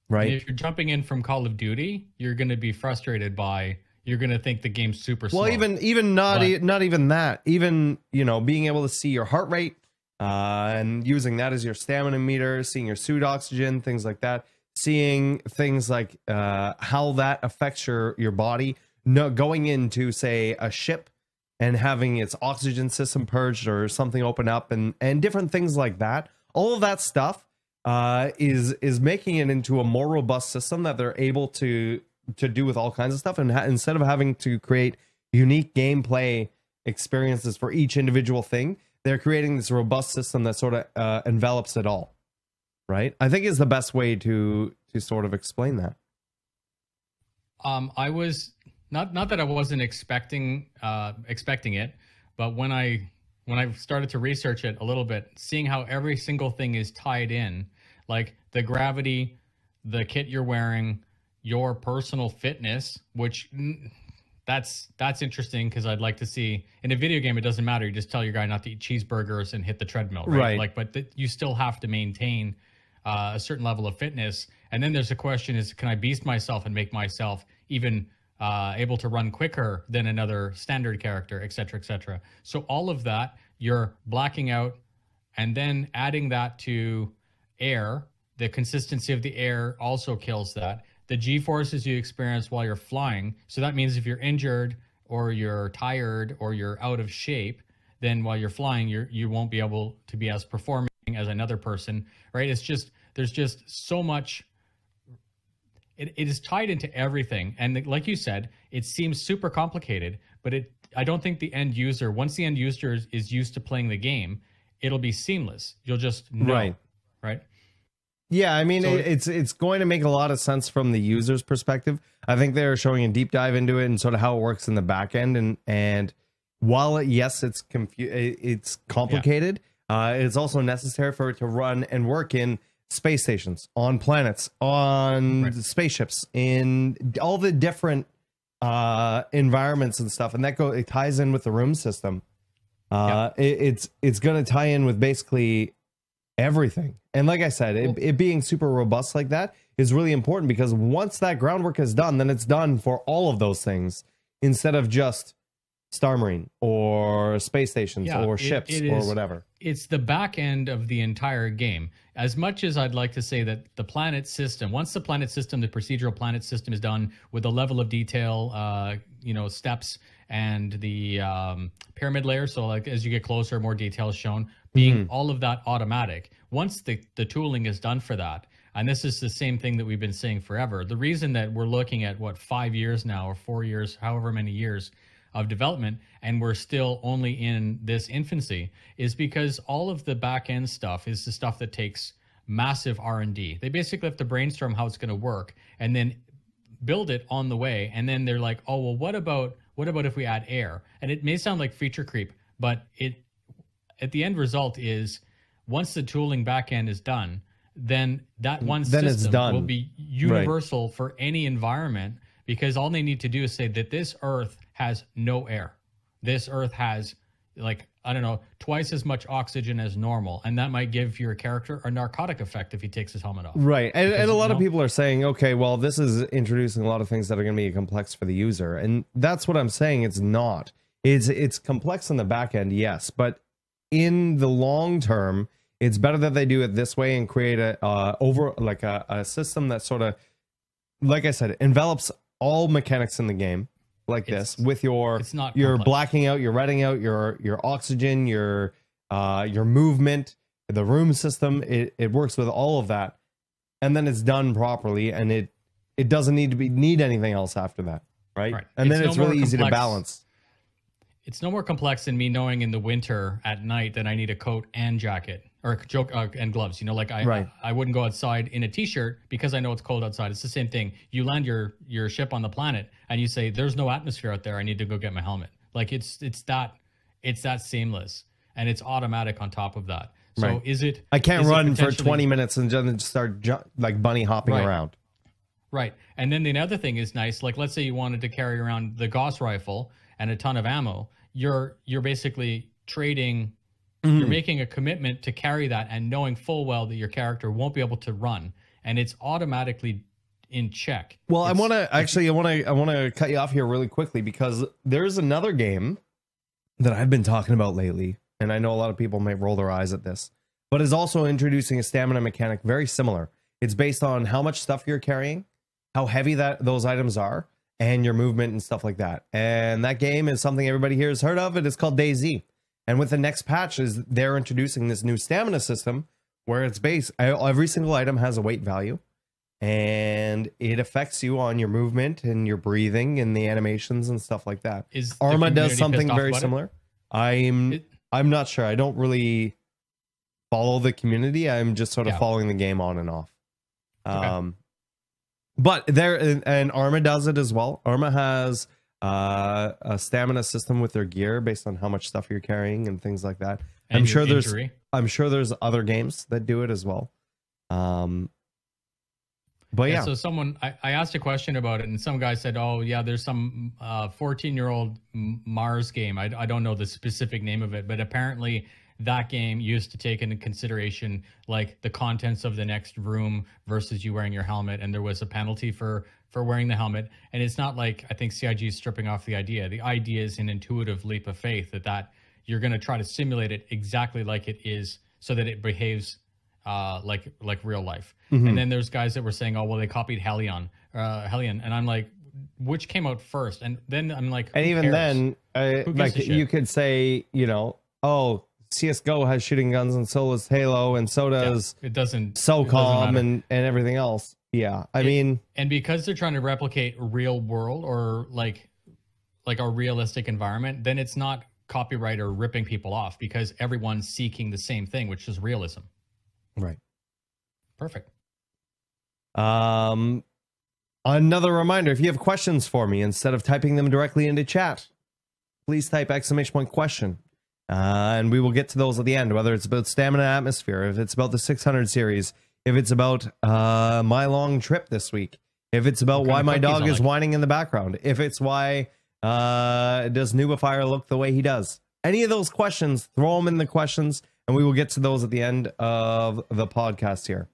right? If you're jumping in from Call of Duty, you're going to be frustrated by. You're going to think the game's super slow. Well, even not even that. Even, being able to see your heart rate and using that as your stamina meter, seeing your suit oxygen, things like that, seeing things like how that affects your body. Going into, say, a ship and having its oxygen system purged or something open up and different things like that. All of that stuff is making it into a more robust system that they're able to do with all kinds of stuff, and instead of having to create unique gameplay experiences for each individual thing, they're creating this robust system that sort of envelops it all, right? I think is the best way to sort of explain that. I was not that I wasn't expecting it, but when I started to research it a little bit, seeing how every single thing is tied in, like the gravity, the kit you're wearing, your personal fitness, which that's interesting, because I'd like to see in a video game, it doesn't matter. You just tell your guy not to eat cheeseburgers and hit the treadmill, right? But you still have to maintain a certain level of fitness. And then there's a question is, can I beast myself and make myself even able to run quicker than another standard character, et cetera, et cetera. So all of that, you're blacking out, and then adding that to air, the consistency of the air also kills that. The G-forces you experience while you're flying. So that means if you're injured or you're tired or you're out of shape, then while you're flying, you won't be able to be as performing as another person, right? There's just so much. It is tied into everything. And like you said, it seems super complicated, but I don't think the end user, once the end user is used to playing the game, it'll be seamless. You'll just know, right? Yeah, I mean, so it's going to make a lot of sense from the user's perspective. I think they're showing a deep dive into it and sort of how it works in the back end. And while it's complicated, it's also necessary for it to run and work in space stations, on planets, on spaceships, in all the different environments and stuff. And it ties in with the room system. It's going to tie in with basically everything. And like I said, it being super robust like that is really important, because once that groundwork is done, then it's done for all of those things, instead of just Star Marine or space stations or ships or whatever. It's the back end of the entire game. As much as I'd like to say that the planet system, once the planet system, the procedural planet system is done with the level of detail, steps and the pyramid layer. So like as you get closer, more detail is shown, being all of that automatic. Once the tooling is done for that, and this is the same thing that we've been saying forever, the reason that we're looking at 5 years now, or 4 years, however many years of development, and we're still only in this infancy, is because all of the back end stuff is the stuff that takes massive R&D. They basically have to brainstorm how it's going to work and then build it on the way. And then they're like, oh, well, what about if we add air? And it may sound like feature creep, but at the end result is, once the tooling back end is done, then that one Then it's system done. will be universal for any environment, because all they need to do is say that this Earth has no air. This Earth has, like, I don't know, twice as much oxygen as normal. And that might give your character a narcotic effect if he takes his helmet off. Right. And a lot of people are saying, okay, well, this is introducing a lot of things that are going to be complex for the user. And that's what I'm saying. It's not. It's complex on the back end, yes. But in the long term, it's better that they do it this way and create a system that sort of, like I said, envelops all mechanics in the game like this, with your blacking out, your redding out, your oxygen, your movement, the room system. It works with all of that, and then it's done properly, and it doesn't need anything else after that, right? And then it's really easy to balance. It's no more complex than me knowing in the winter at night that I need a coat and jacket, or and gloves. You know, like I wouldn't go outside in a t-shirt because I know it's cold outside. It's the same thing. You land your ship on the planet and you say, there's no atmosphere out there. I need to go get my helmet. Like it's that seamless, and it's automatic on top of that. So is it? I can't run for 20 minutes and then start like bunny hopping around. Right. And then the other thing is nice. Like, let's say you wanted to carry around the Gauss rifle and a ton of ammo. You're basically trading. You're making a commitment to carry that, and knowing full well that your character won't be able to run, and it's automatically in check. Well, I want to cut you off here really quickly, because there's another game that I've been talking about lately, and I know a lot of people might roll their eyes at this, but is also introducing a stamina mechanic very similar. It's based on how much stuff you're carrying, how heavy those items are, and your movement and stuff like that. And that game is something everybody here has heard of. It is called DayZ. And with the next patch, they're introducing this new stamina system where it's based, every single item has a weight value, and it affects you on your movement and your breathing and the animations and stuff like that. Arma does something very similar. I'm not sure. I don't really follow the community. I'm just sort of following the game on and off. Okay. But and Arma does it as well. Arma has a stamina system with their gear based on how much stuff you're carrying and things like that. And I'm sure there's other games that do it as well. But yeah. So I asked a question about it, and some guy said, "Oh yeah, there's some 14-year-old Mars game. I don't know the specific name of it, but apparently that game used to take into consideration like the contents of the next room versus you wearing your helmet, and there was a penalty for wearing the helmet. And it's not like, I think CIG is stripping off the idea. The idea is an intuitive leap of faith that you're going to try to simulate it exactly like it is, so that it behaves like real life. And then there's guys that were saying, oh well, they copied Hellion, and I'm like, which came out first? And then I'm like, and even then, like you could say, you know, oh, CSGO has shooting guns, and so does Halo, and so does SOCOM and everything else. Yeah, I mean, and because they're trying to replicate real world or like a realistic environment, then it's not copyright or ripping people off, because everyone's seeking the same thing, which is realism. Right. Perfect. Another reminder, if you have questions for me, instead of typing them directly into chat, please type !question. And we will get to those at the end, whether it's about stamina atmosphere, if it's about the 600 series, if it's about my long trip this week, if it's about why my dog is whining in the background, if it's why does Nubifier look the way he does. Any of those questions, throw them in the questions, and we will get to those at the end of the podcast here.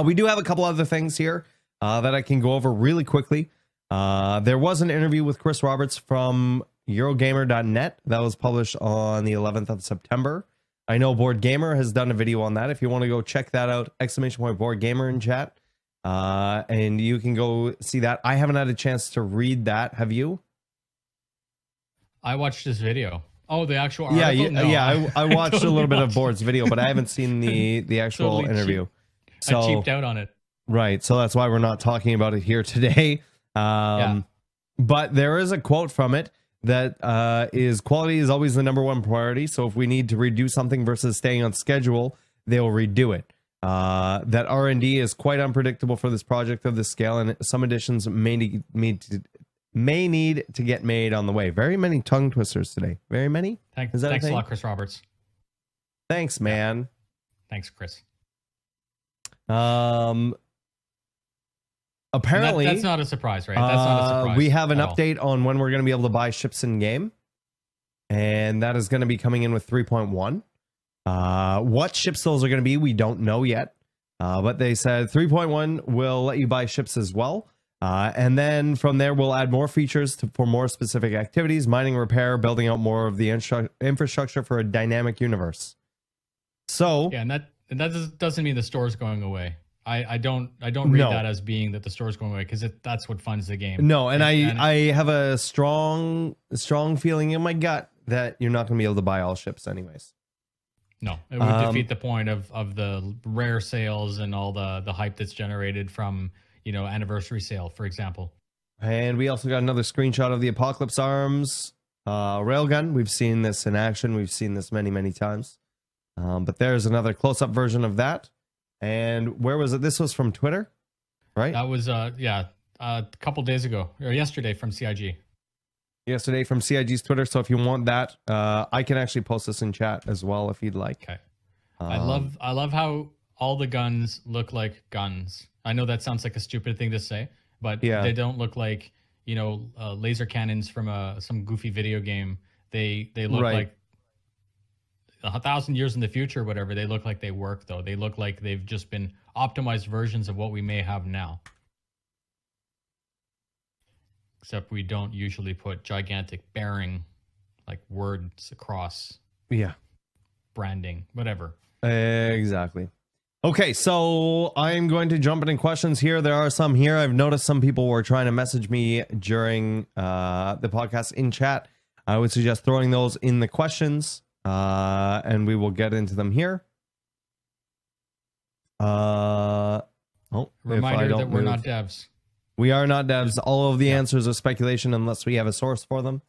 We do have a couple other things here that I can go over really quickly. There was an interview with Chris Roberts from Eurogamer.net that was published on the 11th of September. I know Board Gamer has done a video on that. If you want to go check that out, !Board Gamer in chat. And you can go see that. I haven't had a chance to read that. Have you? I watched this video. Oh, the actual article? I watched totally a little bit of Board's video, but I haven't seen the actual interview. So, I cheaped out on it. Right. So that's why we're not talking about it here today. But there is a quote from it that is quality is always the #1 priority. So if we need to redo something versus staying on schedule, they'll redo it. That R&D is quite unpredictable for this project of this scale, and some additions may need to get made on the way. Very many tongue twisters today. Very many? Thanks a lot, Chris Roberts. Thanks, man. Thanks, Chris. Apparently, that's not a surprise, right? That's not a surprise. We have an at all. update on when we're going to be able to buy ships in game, and that is going to be coming in with 3.1. What ships those are going to be, we don't know yet. But they said 3.1 will let you buy ships as well. And then from there, we'll add more features for more specific activities, mining, repair, building out more of the infrastructure for a dynamic universe. So yeah, and that doesn't mean the store's going away. I don't read that as being that the store's going away, because that's what funds the game. No, and I have a strong feeling in my gut that you're not going to be able to buy all ships anyways. No, it would defeat the point of the rare sales and all the hype that's generated from, anniversary sale, for example. And we also got another screenshot of the Apocalypse Arms railgun. We've seen this in action. We've seen this many, many times. But there's another close-up version of that. And where was it? This was from Twitter, right? That was, a couple days ago, or yesterday from CIG. Yesterday from CIG's Twitter. So if you want that, I can actually post this in chat as well if you'd like. Okay. I love how all the guns look like guns. I know that sounds like a stupid thing to say, but they don't look like, laser cannons from some goofy video game. They look like 1,000 years in the future, whatever. They look like they work, though. They look like they've just been optimized versions of what we may have now. Except we don't usually put gigantic bearing, like words across. Yeah. Branding, whatever. Exactly. Okay, so I'm going to jump into questions here. There are some here. I've noticed some people were trying to message me during the podcast in chat. I would suggest throwing those in the questions, and we will get into them here. Reminder that we're not devs. We are not devs. All of the answers are speculation unless we have a source for them.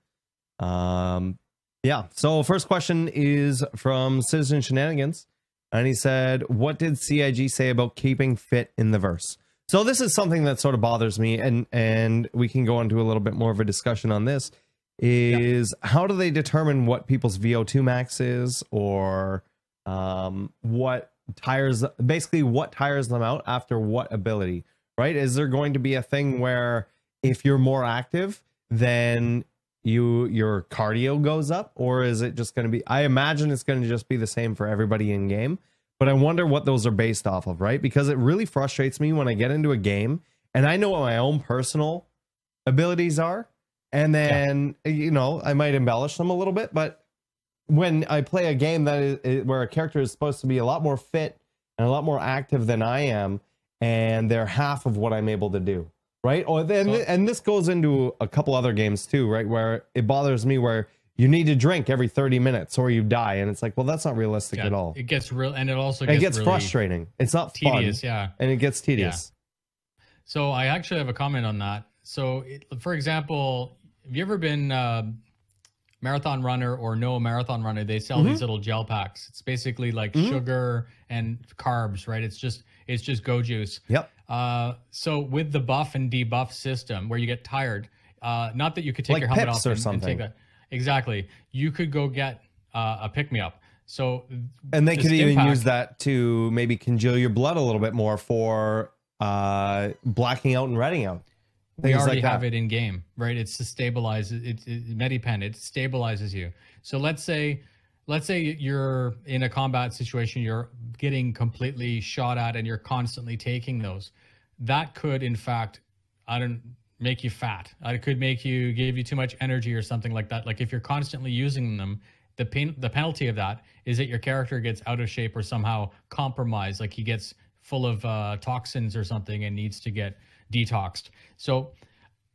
Yeah. So first question is from Citizen Shenanigans. And he said, what did CIG say about keeping fit in the verse? So this is something that sort of bothers me. And we can go into a little bit more of a discussion on this. Is how do they determine what people's VO2 max is, or what tires them out after what ability? Right? Is there going to be a thing where if you're more active, then your cardio goes up, or is it just going to be, I imagine it's going to just be the same for everybody in game, but I wonder what those are based off of, right? Because it really frustrates me when I get into a game and I know what my own personal abilities are, and then I might embellish them a little bit, but when I play a game that is where a character is supposed to be a lot more fit and a lot more active than I am, and they're half of what I'm able to do, right? And this goes into a couple other games too, right? Where it bothers me where you need to drink every 30 minutes or you die. And it's like, well, that's not realistic at all. It gets real, and it also gets really frustrating. It's not tedious, fun. And it gets tedious. Yeah. So I actually have a comment on that. So for example, have you ever been marathon runner or know a marathon runner? They sell these little gel packs. It's basically like sugar and carbs, right? It's just go juice. Yep. So with the buff and debuff system where you get tired, not that you could take like your helmet Pips off or something. and take that. Exactly. You could go get a pick-me-up. So and they could even use that to maybe congeal your blood a little bit more for blacking out and redding out. We already have it in game, right? It's to stabilize it. Medipen, it stabilizes you. So let's say you're in a combat situation, you're getting completely shot at and you're constantly taking those. That could, in fact, make you fat. It could give you too much energy or something like that. Like if you're constantly using them, the penalty of that is that your character gets out of shape or somehow compromised, like he gets full of toxins or something and needs to get detoxed. So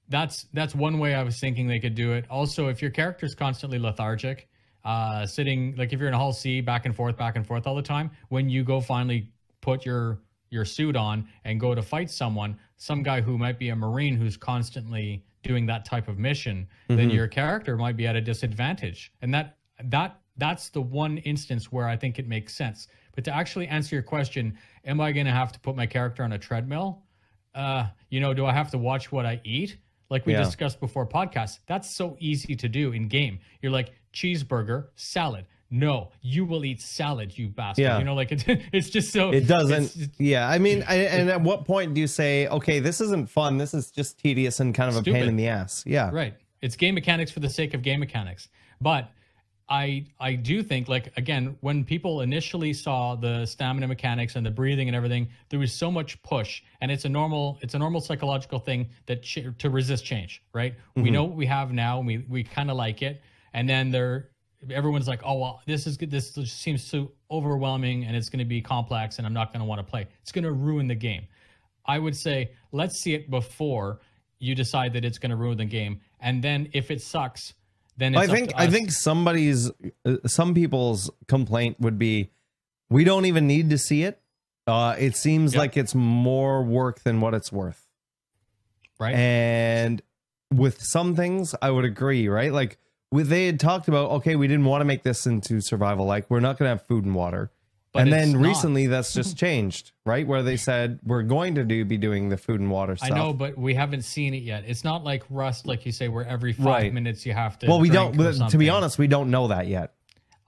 that's one way I was thinking they could do it. Also, if your character's constantly lethargic, sitting, like if you're in a hull C back and forth all the time, when you go finally put your suit on and go to fight some guy who might be a Marine who's constantly doing that type of mission, then your character might be at a disadvantage. And that's the one instance where I think it makes sense. But to actually answer your question, am I going to have to put my character on a treadmill? Do I have to watch what I eat? Like we discussed before podcasts, that's so easy to do in game. You're like cheeseburger, salad, no, you will eat salad, you bastard. Yeah. You know, like it's just so it doesn't. Yeah, I mean, and at what point do you say, okay, this isn't fun, this is just tedious and kind of a pain in the ass? Yeah, right. It's game mechanics for the sake of game mechanics. But I do think, like, again, when people initially saw the stamina mechanics and the breathing and everything, there was so much push, and it's a normal psychological thing that to resist change, right? We know what we have now, and we kind of like it, and then everyone's like, oh, well, this is good. This just seems so overwhelming, and it's going to be complex, and I'm not going to want to play. It's going to ruin the game. I would say, let's see it before you decide that it's going to ruin the game. And then if it sucks, then it's I think some people's complaint would be, we don't even need to see it. It seems like it's more work than what it's worth. Right. And with some things, I would agree, right? Like, they had talked about, okay, we didn't want to make this into survival, like we're not going to have food and water. But and then recently that's just changed, right? Where they said we're going to be doing the food and water stuff. I know, but we haven't seen it yet. It's not like Rust, like you say, where every 5 minutes you have to. Well, we don't. To be honest, we don't know that yet.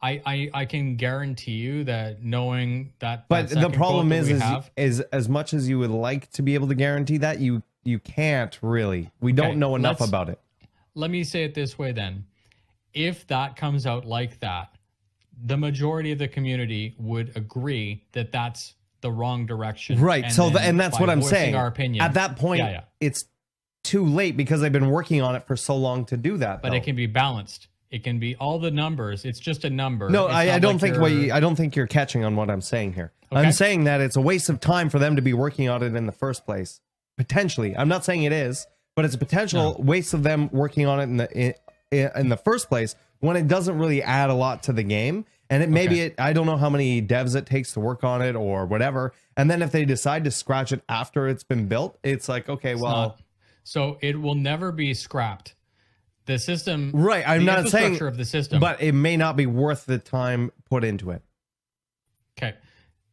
I can guarantee you that knowing that. But the problem is as much as you would like to be able to guarantee that, you can't really. We don't know enough about it. Let me say it this way then. If that comes out like that, the majority of the community would agree that that's the wrong direction. Right. And that's what I'm saying. Our opinion, at that point, it's too late because they've been working on it for so long to do that. But it can be balanced. It can be all the numbers. It's just a number. No, I don't think I don't think you're catching on what I'm saying here. Okay. I'm saying that it's a waste of time for them to be working on it in the first place. Potentially. I'm not saying it is, but it's a potential waste of them working on it in the first place, when it doesn't really add a lot to the game. And it maybe I don't know how many devs it takes to work on it or whatever. And then if they decide to scratch it after it's been built, it's like, okay, well, so it will never be scrapped. The system, right? I'm not saying of the system, but it may not be worth the time put into it. Okay,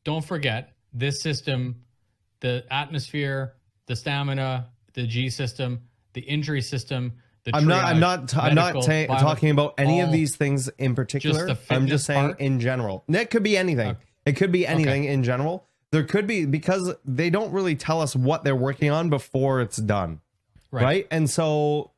don't forget this system, the atmosphere, the stamina, the G system, the injury system. I'm not talking about any of these things in particular. I'm just saying in general. It could be anything. It could be anything in general. There could be, because they don't really tell us what they're working on before it's done. Right? And so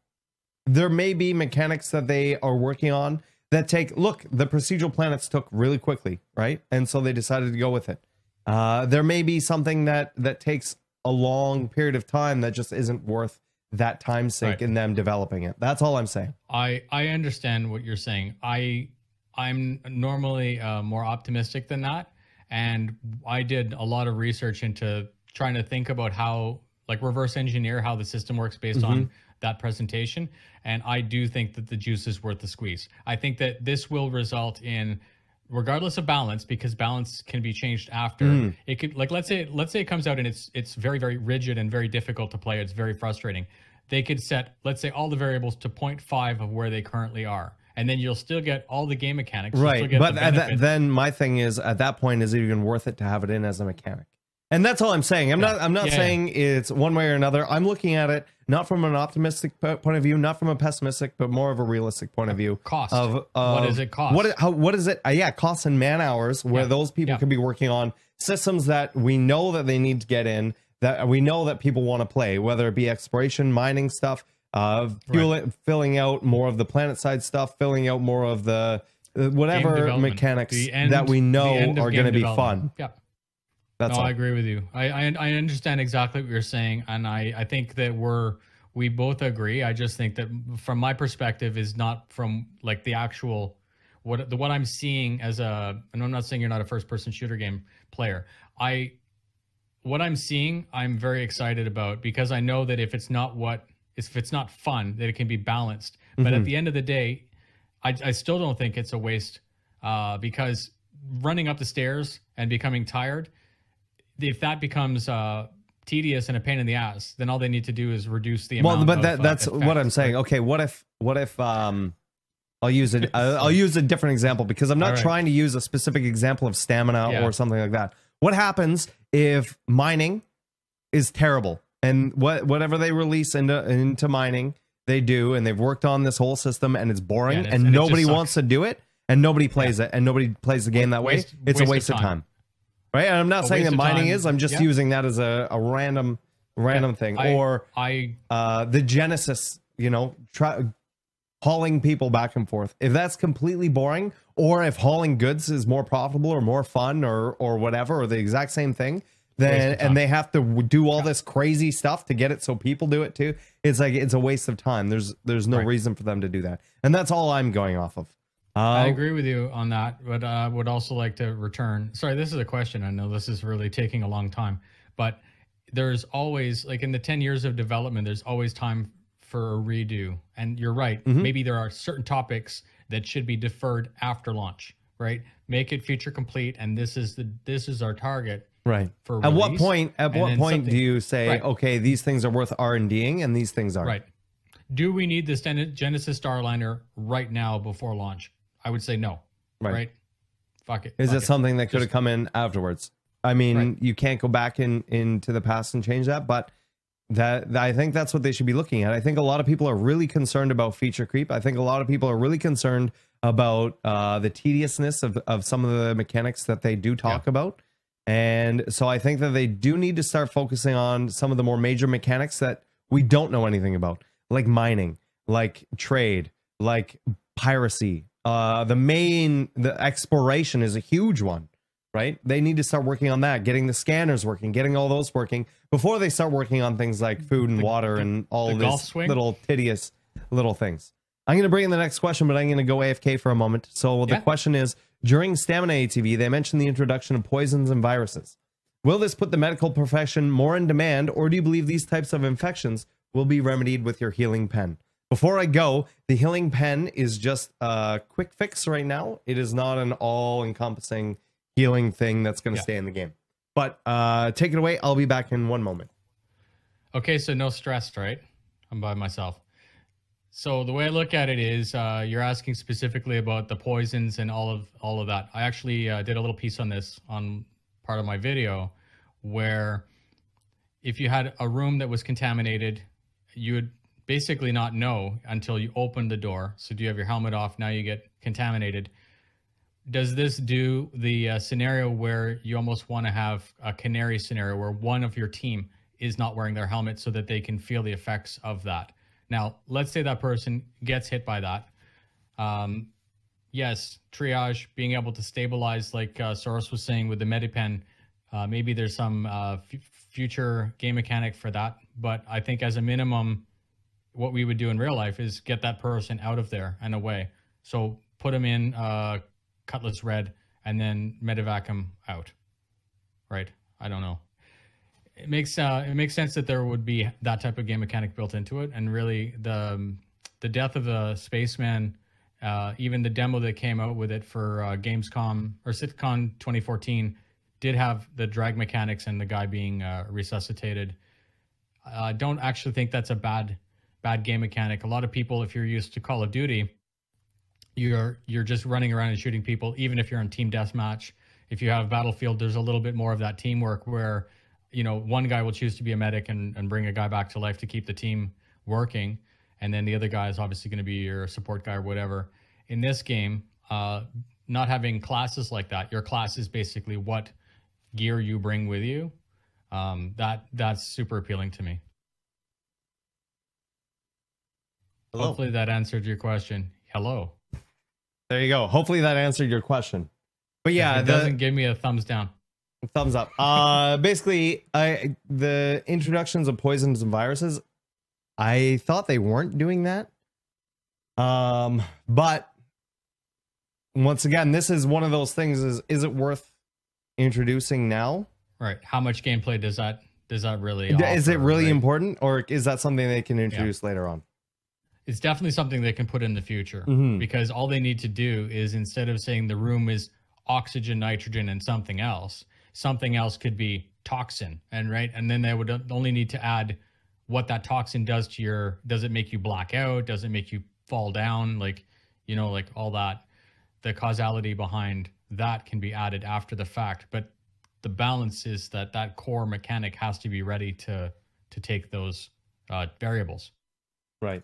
there may be mechanics that they are working on that look, the procedural planets took really quickly, right? And so they decided to go with it. There may be something that takes a long period of time that just isn't worth that time sink in them developing it. That's all I'm saying. I understand what you're saying. I'm normally more optimistic than that, and I did a lot of research into trying to think about how, like, reverse engineer how the system works based on that presentation, and I do think that the juice is worth the squeeze. I think that this will result in, regardless of balance, because balance can be changed after. It could, like, let's say it comes out and it's very, very rigid and very difficult to play. It's very frustrating. They could set, let's say, all the variables to 0.5 of where they currently are, and then you'll still get all the game mechanics. Right, but then my thing is, at that point, is it even worth it to have it in as a mechanic? And that's all I'm saying. I'm not saying it's one way or another. I'm looking at it not from an optimistic point of view, not from a pessimistic, but more of a realistic point of view. Cost. What does it cost? What is it? Costs and man hours, where those people could be working on systems that we know that they need to get in, that we know that people want to play, whether it be exploration, mining stuff, filling out more of the planet side stuff, filling out more of the whatever mechanics that we know are going to be fun. Yep. That's all. I agree with you. I understand exactly what you're saying, and I think that we both agree. I just think that from my perspective is not from, like, the actual what I'm seeing as and I'm not saying you're not a first person shooter game player. What I'm seeing, I'm very excited about, because I know that if it's not fun, that it can be balanced. But at the end of the day, I still don't think it's a waste, because running up the stairs and becoming tired, if that becomes tedious and a pain in the ass, then all they need to do is reduce the amount. Well, but that's what I'm saying. Okay, what if I'll use a different example, because I'm not trying to use a specific example of stamina or something like that. What happens if mining is terrible, and whatever they release into mining, they do, and they've worked on this whole system, and it's boring, and nobody wants to do it? and nobody plays it, and nobody plays the game that way, it's a waste of time. Right? And I'm not saying that mining is. I'm just using that as a random thing. Or the Genesis, you know, hauling people back and forth. If that's completely boring, or if hauling goods is more profitable or more fun or whatever, or the exact same thing, then and they have to do all this crazy stuff to get it so people do it too, it's like it's a waste of time. There's no reason for them to do that. And that's all I'm going off of. I agree with you on that, but I would also like to return. Sorry, this is a question. I know this is really taking a long time, but there's always, like in the 10 years of development, there's always time for a redo. And you're right. Maybe there are certain topics that should be deferred after launch, right? Make it feature complete, and this is our target. Right. For at release, what point do you say, okay, these things are worth R&Ding and these things aren't? Right. Do we need this Genesis Starliner right now before launch? I would say no. Right. Fuck it. Is it something that could have come in afterwards? I mean, you can't go back into the past and change that, but I think that's what they should be looking at. I think a lot of people are really concerned about feature creep. I think a lot of people are really concerned about the tediousness of some of the mechanics that they do talk about. And so I think that they do need to start focusing on some of the more major mechanics that we don't know anything about, like mining, like trade, like piracy. The exploration is a huge one, right? They need to start working on that, getting the scanners working, getting all those working before they start working on things like food and water and all this little tedious little things. I'm going to bring in the next question, but I'm going to go AFK for a moment. So the question is, during Stamina ATV, they mentioned the introduction of poisons and viruses. Will this put the medical profession more in demand, or do you believe these types of infections will be remedied with your healing pen? Before I go, the healing pen is just a quick fix right now. It is not an all-encompassing healing thing that's going to stay in the game. But take it away. I'll be back in one moment. Okay, so no stress, right? I'm by myself. So the way I look at it is you're asking specifically about the poisons and all of that. I actually did a little piece on this on part of my video, where if you had a room that was contaminated, you would basically not know until you open the door. So do you have your helmet off? Now you get contaminated. Does this do the scenario where you almost want to have a canary scenario where one of your team is not wearing their helmet so that they can feel the effects of that? Now, let's say that person gets hit by that. Yes, triage, being able to stabilize, like Soros was saying with the Medipen, maybe there's some future game mechanic for that. But I think as a minimum, what we would do in real life is get that person out of there and away. So put them in Cutlass Red and then medevac them out. Right? I don't know. It makes sense that there would be that type of game mechanic built into it, and really the death of the spaceman, even the demo that came out with it for Gamescom or SitCon 2014 did have the drag mechanics and the guy being resuscitated. I don't actually think that's a bad game mechanic. A lot of people, if you're used to Call of Duty, you're just running around and shooting people. Even if you're on team deathmatch, if you have Battlefield, there's a little bit more of that teamwork where, you know, one guy will choose to be a medic and bring a guy back to life to keep the team working. And then the other guy is obviously going to be your support guy or whatever. In this game, not having classes like that, your class is basically what gear you bring with you. That's super appealing to me. Hello. Hopefully that answered your question. Hello. There you go. Hopefully that answered your question. But yeah, it doesn't give me a thumbs down. Thumbs up. Basically, the introductions of poisons and viruses, I thought they weren't doing that. But once again, this is one of those things. Is it worth introducing now? Right. How much gameplay does that really? Is it really important, or is that something they can introduce later on? It's definitely something they can put in the future, because all they need to do is, instead of saying the room is oxygen, nitrogen, and something else could be toxin, and then they would only need to add what that toxin does to your. Does it make you black out? Does it make you fall down? Like all that. The causality behind that can be added after the fact, but the balance is that core mechanic has to be ready to take those variables. Right.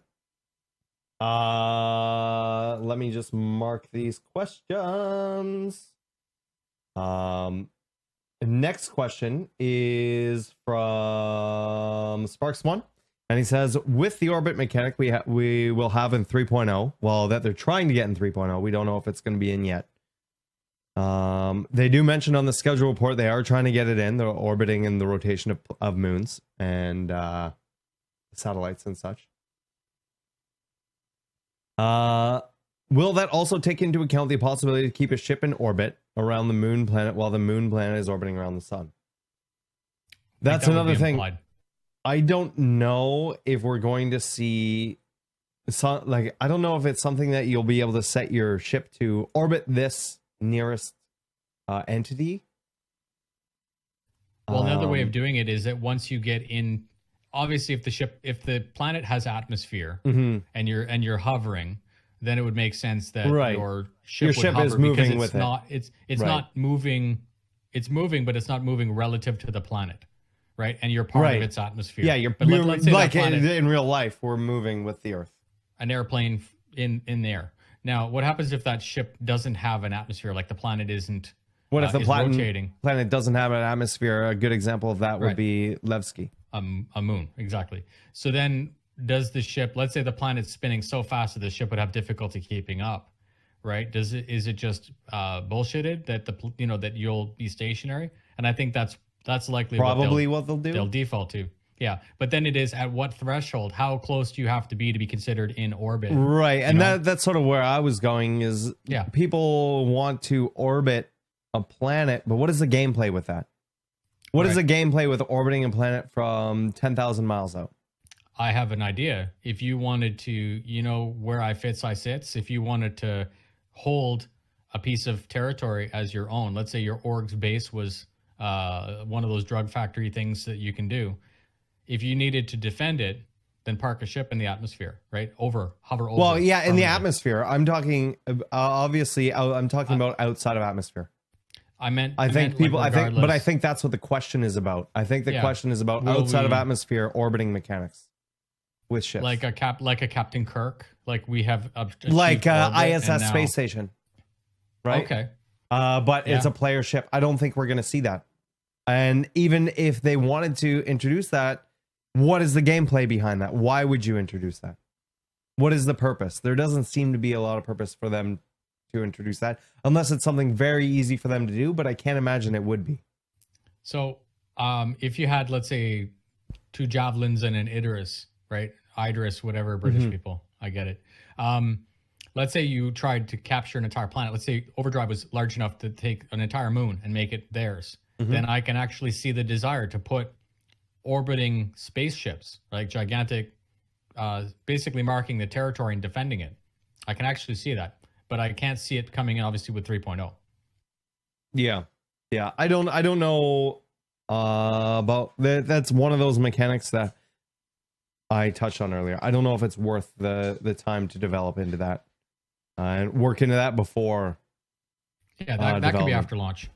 Let me just mark these questions. Next question is from Sparks1, and he says, with the orbit mechanic we will have in 3.0, well, that they're trying to get in 3.0, we don't know if it's going to be in yet. They do mention on the schedule report they are trying to get it in. They're orbiting in the rotation of moons and satellites and such. Will that also take into account the possibility to keep a ship in orbit around the moon planet while the moon planet is orbiting around the sun? That's another thing. I don't know if we're going to see like, I don't know if it's something that you'll be able to set your ship to orbit this nearest entity. Well, another way of doing it is that once you get in, obviously if the planet has atmosphere and you're hovering, then it would make sense that your ship is moving with it. It's not moving. It's moving, but it's not moving relative to the planet, right? And you're part of its atmosphere. Yeah, let's say like in real life, we're moving with the Earth. An airplane in there. Now, what happens if that ship doesn't have an atmosphere? Like the planet isn't. What if the planet doesn't have an atmosphere? A good example of that would be Levski. A moon, exactly. So then, does the ship? Let's say the planet's spinning so fast that the ship would have difficulty keeping up, right? Is it just bullshitted that that you'll be stationary? And I think that's likely probably what they'll do. They'll default to. Yeah, but then it is at what threshold? How close do you have to be considered in orbit? Right, and that's sort of where I was going. Is people want to orbit a planet, but what is the gameplay with that? What is the gameplay with orbiting a planet from 10,000 miles out? I have an idea. If you wanted to, where I fits, I sits. If you wanted to hold a piece of territory as your own, let's say your org's base was one of those drug factory things that you can do. If you needed to defend it, then park a ship in the atmosphere, right? Hover over. Well, yeah, in the atmosphere. I'm talking, obviously, I'm talking about outside of atmosphere. I think that's what the question is about. I think the question is about outside of atmosphere orbiting mechanics with ships. Like a Captain Kirk, like we have like ISS space station, right? Okay. But it's a player ship. I don't think we're going to see that. And even if they wanted to introduce that, what is the gameplay behind that? Why would you introduce that? What is the purpose? There doesn't seem to be a lot of purpose for them to introduce that, unless it's something very easy for them to do, but I can't imagine it would be. So if you had, let's say, 2 javelins and an Idris, right? Idris, whatever, British people, I get it. Let's say you tried to capture an entire planet. Let's say Overdrive was large enough to take an entire moon and make it theirs. Then I can actually see the desire to put orbiting spaceships, like gigantic, basically marking the territory and defending it. I can actually see that. But I can't see it coming in, obviously, with 3.0. Yeah. I don't know about that. That's one of those mechanics that I touched on earlier. I don't know if it's worth the time to develop into that and work into that before. Yeah, that can be after launch.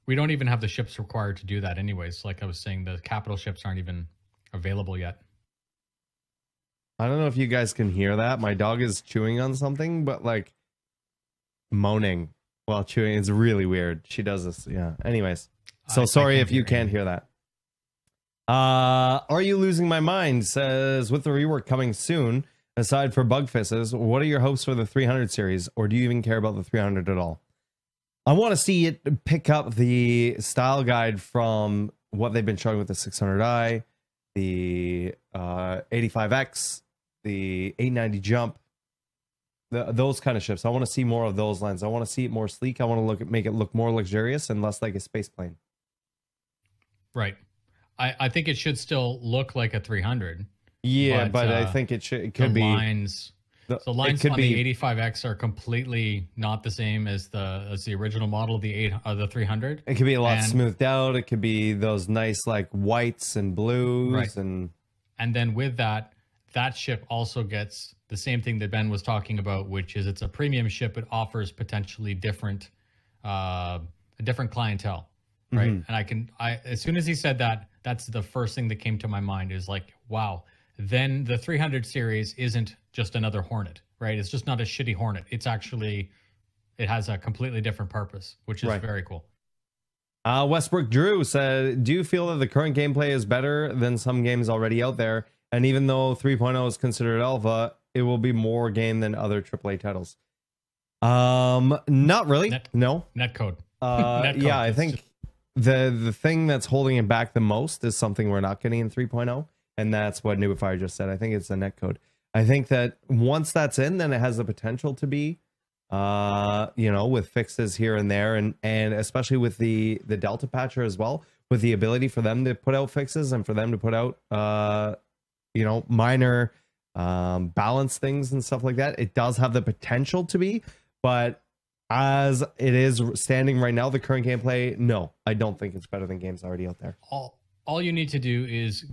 We don't even have the ships required to do that, anyways. Like I was saying, the capital ships aren't even available yet. I don't know if you guys can hear that. My dog is chewing on something, but like moaning while chewing. It's really weird. She does this. Yeah. Anyways, so sorry if you can't hear that. Are you losing my mind? Says, with the rework coming soon, aside for bug fixes, what are your hopes for the 300 series, or do you even care about the 300 at all? I want to see it pick up the style guide from what they've been showing with the 600i, the 85X, the 890 Jump, those kind of ships. I want to see more of those lines. I want to see it more sleek. I want to make it look more luxurious and less like a space plane. Right. I think it should still look like a 300. Yeah, but I think it could be lines. The lines on the 85X are completely not the same as the original model, the 300. It could be a lot smoothed out. It could be those nice like whites and blues, and then with that ship also gets the same thing that Ben was talking about, which is it's a premium ship. It offers potentially different, a different clientele, right? And I as soon as he said that, that's the first thing that came to my mind is like, wow, then the 300 series isn't just another Hornet, right? It's just not a shitty Hornet. It's actually, it has a completely different purpose, which is very cool. Westbrook Drew said, do you feel that the current gameplay is better than some games already out there? And even though 3.0 is considered alpha, it will be more game than other AAA titles. Not really. No. Netcode. Yeah, I think the thing that's holding it back the most is something we're not getting in 3.0, and that's what Nubifire just said. I think it's the netcode. I think that once that's in, then it has the potential to be, with fixes here and there, and especially with the Delta patcher as well, with the ability for them to put out fixes and for them to put out, minor balance things and stuff like that. It does have the potential to be, but as it is standing right now, the current gameplay, no, I don't think it's better than games already out there. All you need to do is,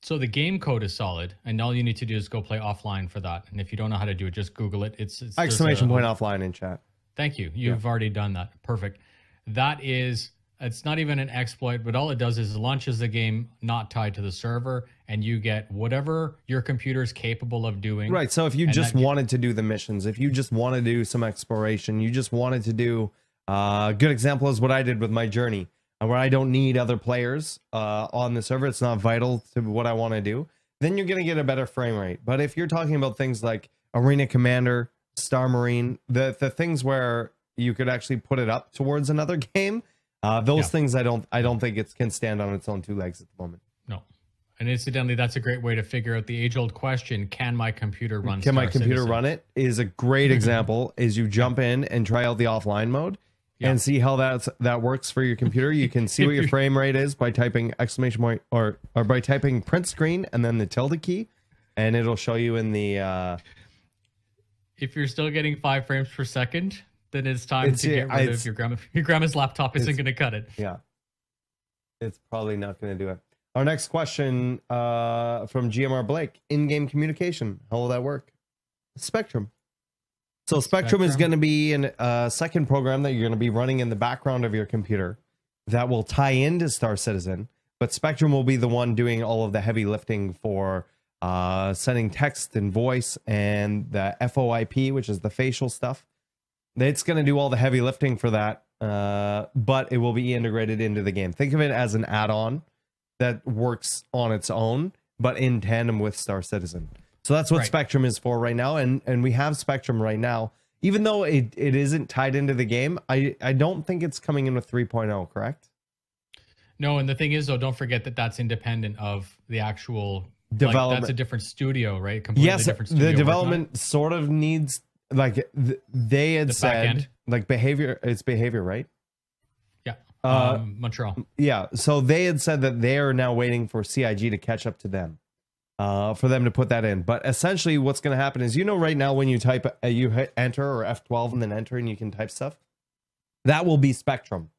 so the game code is solid, and all you need to do is go play offline for that. And if you don't know how to do it, just Google it. It's exclamation point offline in chat. Thank you. You've already done that. Perfect. That is, it's not even an exploit, but all it does is it launches the game not tied to the server, and you get whatever your computer is capable of doing. Right. So if you just wanted to do the missions, if you just want to do some exploration, you just wanted to do a good example is what I did with my journey, where I don't need other players on the server. It's not vital to what I want to do. Then you're going to get a better frame rate. But if you're talking about things like Arena Commander, Star Marine, the things where you could actually put it up towards another game, those things I don't think it can stand on its own two legs at the moment. No. And incidentally, that's a great way to figure out the age-old question, can my computer run Can my computer run it? Is a great example, is you jump in and try out the offline mode and see how that works for your computer. You can see what your frame rate is by typing exclamation point or by typing print screen and then the tilde key, and it'll show you in the... If you're still getting 5 frames per second, then it's time to get rid of your grandma's laptop isn't going to cut it. Yeah. It's probably not going to do it. Our next question from GMR Blake, in-game communication. How will that work? Spectrum. So Spectrum is going to be a second program that you're going to be running in the background of your computer that will tie into Star Citizen, but Spectrum will be the one doing all of the heavy lifting for sending text and voice and the FOIP, which is the facial stuff. It's going to do all the heavy lifting for that, but it will be integrated into the game. Think of it as an add-on that works on its own, but in tandem with Star Citizen. So that's what Spectrum is for right now, and we have Spectrum right now. Even though it isn't tied into the game, I don't think it's coming in with 3.0, correct? No, and the thing is, though, don't forget that that's independent of the actual development. Like, that's a different studio, right? Completely different studio. The development sort of needs, like, they had said, like, behavior, it's behavior, right? Yeah. Montreal. Yeah. So they had said that they are now waiting for CIG to catch up to them, for them to put that in. But essentially what's going to happen is, right now when you type, you hit enter or F12 and then enter and you can type stuff, that will be Spectrum.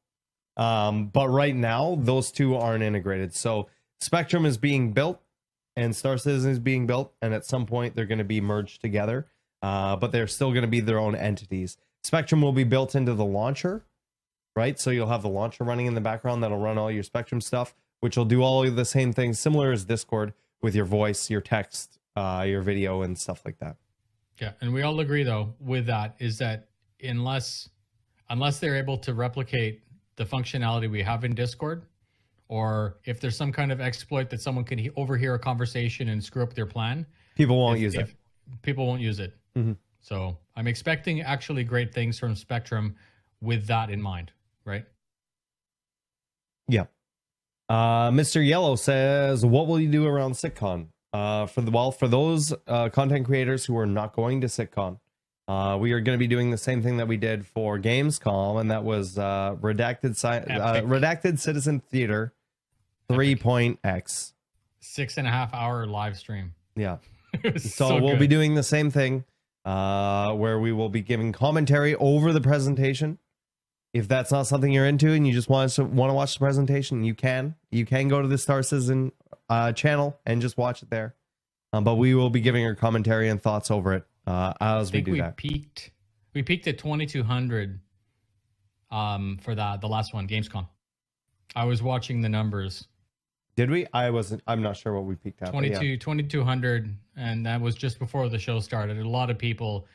But right now those two aren't integrated. So Spectrum is being built and Star Citizen is being built. And at some point they're going to be merged together. But they're still going to be their own entities. Spectrum will be built into the launcher, right? So you'll have the launcher running in the background that'll run all your Spectrum stuff, which will do all of the same things, similar as Discord, with your voice, your text, your video, and stuff like that. Yeah, and we all agree, though, with that, is that unless they're able to replicate the functionality we have in Discord, or if there's some kind of exploit that someone can overhear a conversation and screw up their plan, people won't use it. People won't use it. Mm-hmm. So I'm expecting actually great things from Spectrum with that in mind, right? Yeah. Mr. Yellow says, what will you do around SitCon? For those content creators who are not going to SitCon, we are going to be doing the same thing that we did for Gamescom, and that was Redacted Citizen Theater 3.x. 6.5 hour live stream. Yeah. So we'll be doing the same thing, where we will be giving commentary over the presentation. If that's not something you're into and you just want to watch the presentation, you can go to the Star Citizen channel and just watch it there. But we will be giving our commentary and thoughts over it as we do that. We peaked at 2,200 for the last one, Gamescom. I was watching the numbers. Did we? I'm not sure what we peaked at. 2200, and that was just before the show started. A lot of people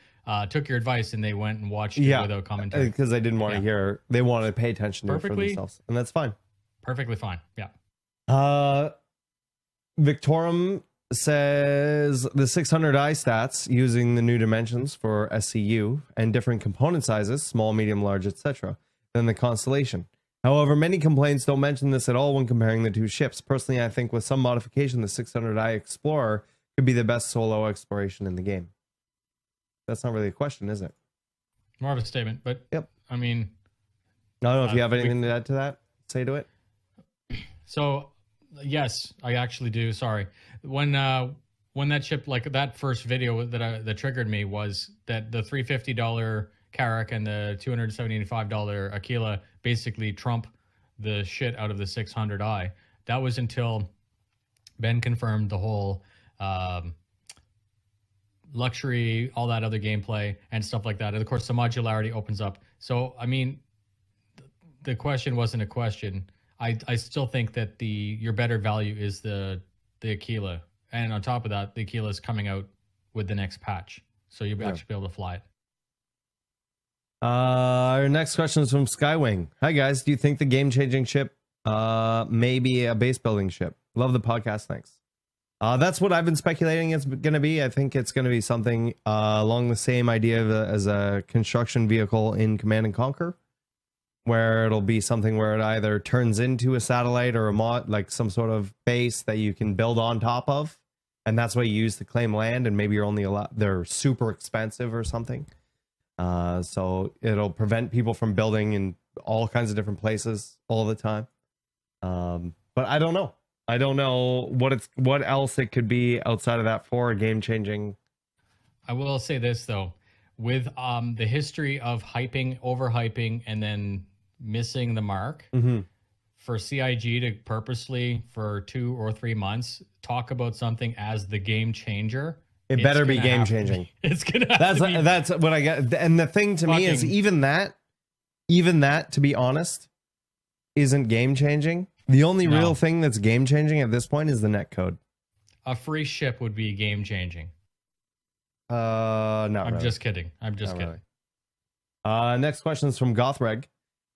took your advice and they went and watched it without commentary. Because they didn't want to hear, they wanted to pay attention to it for themselves. And that's fine. Perfectly fine. Yeah. Victorum says the 600i stats using the new dimensions for SCU and different component sizes, small, medium, large, etc., than the Constellation. However, many complaints don't mention this at all when comparing the two ships. Personally, I think with some modification, the 600i Explorer could be the best solo exploration in the game. That's not really a question, is it? More of a statement, but yep. I mean, I don't know if you have anything to add to that. Say to it. So, yes, I actually do. Sorry, when that ship, like that first video that triggered me was that the $350 Carrack and the $275 Aquila basically trump the shit out of the 600i. That was until Ben confirmed the whole luxury, all that other gameplay and stuff like that. And of course, the modularity opens up. So, I mean, the question wasn't a question. I still think that your better value is the Aquila. And on top of that, the Aquila is coming out with the next patch. So you'll actually be able to fly it. Our next question is from Skywing. Hi guys, do you think the game-changing ship may be a base building ship? Love the podcast, thanks. That's what I've been speculating it's going to be. I think it's going to be something along the same idea as a construction vehicle in Command and Conquer, where it'll be something where it either turns into a satellite or a mod, like some sort of base that you can build on top of, and that's what you use to claim land, and maybe you're only allowed, they're super expensive or something. So it'll prevent people from building in all kinds of different places all the time. But I don't know. I don't know what else it could be outside of that for a game-changing. I will say this though, with the history of hyping, overhyping, and then missing the mark, for CIG to purposely for 2 or 3 months talk about something as the game changer. It better be game changing. It's gonna. That's what I get. And the thing to me is even that, to be honest, isn't game changing. The only real thing that's game changing at this point is the net code. A free ship would be game changing. No, I'm just kidding. I'm just kidding. Really. Next question is from Gothreg.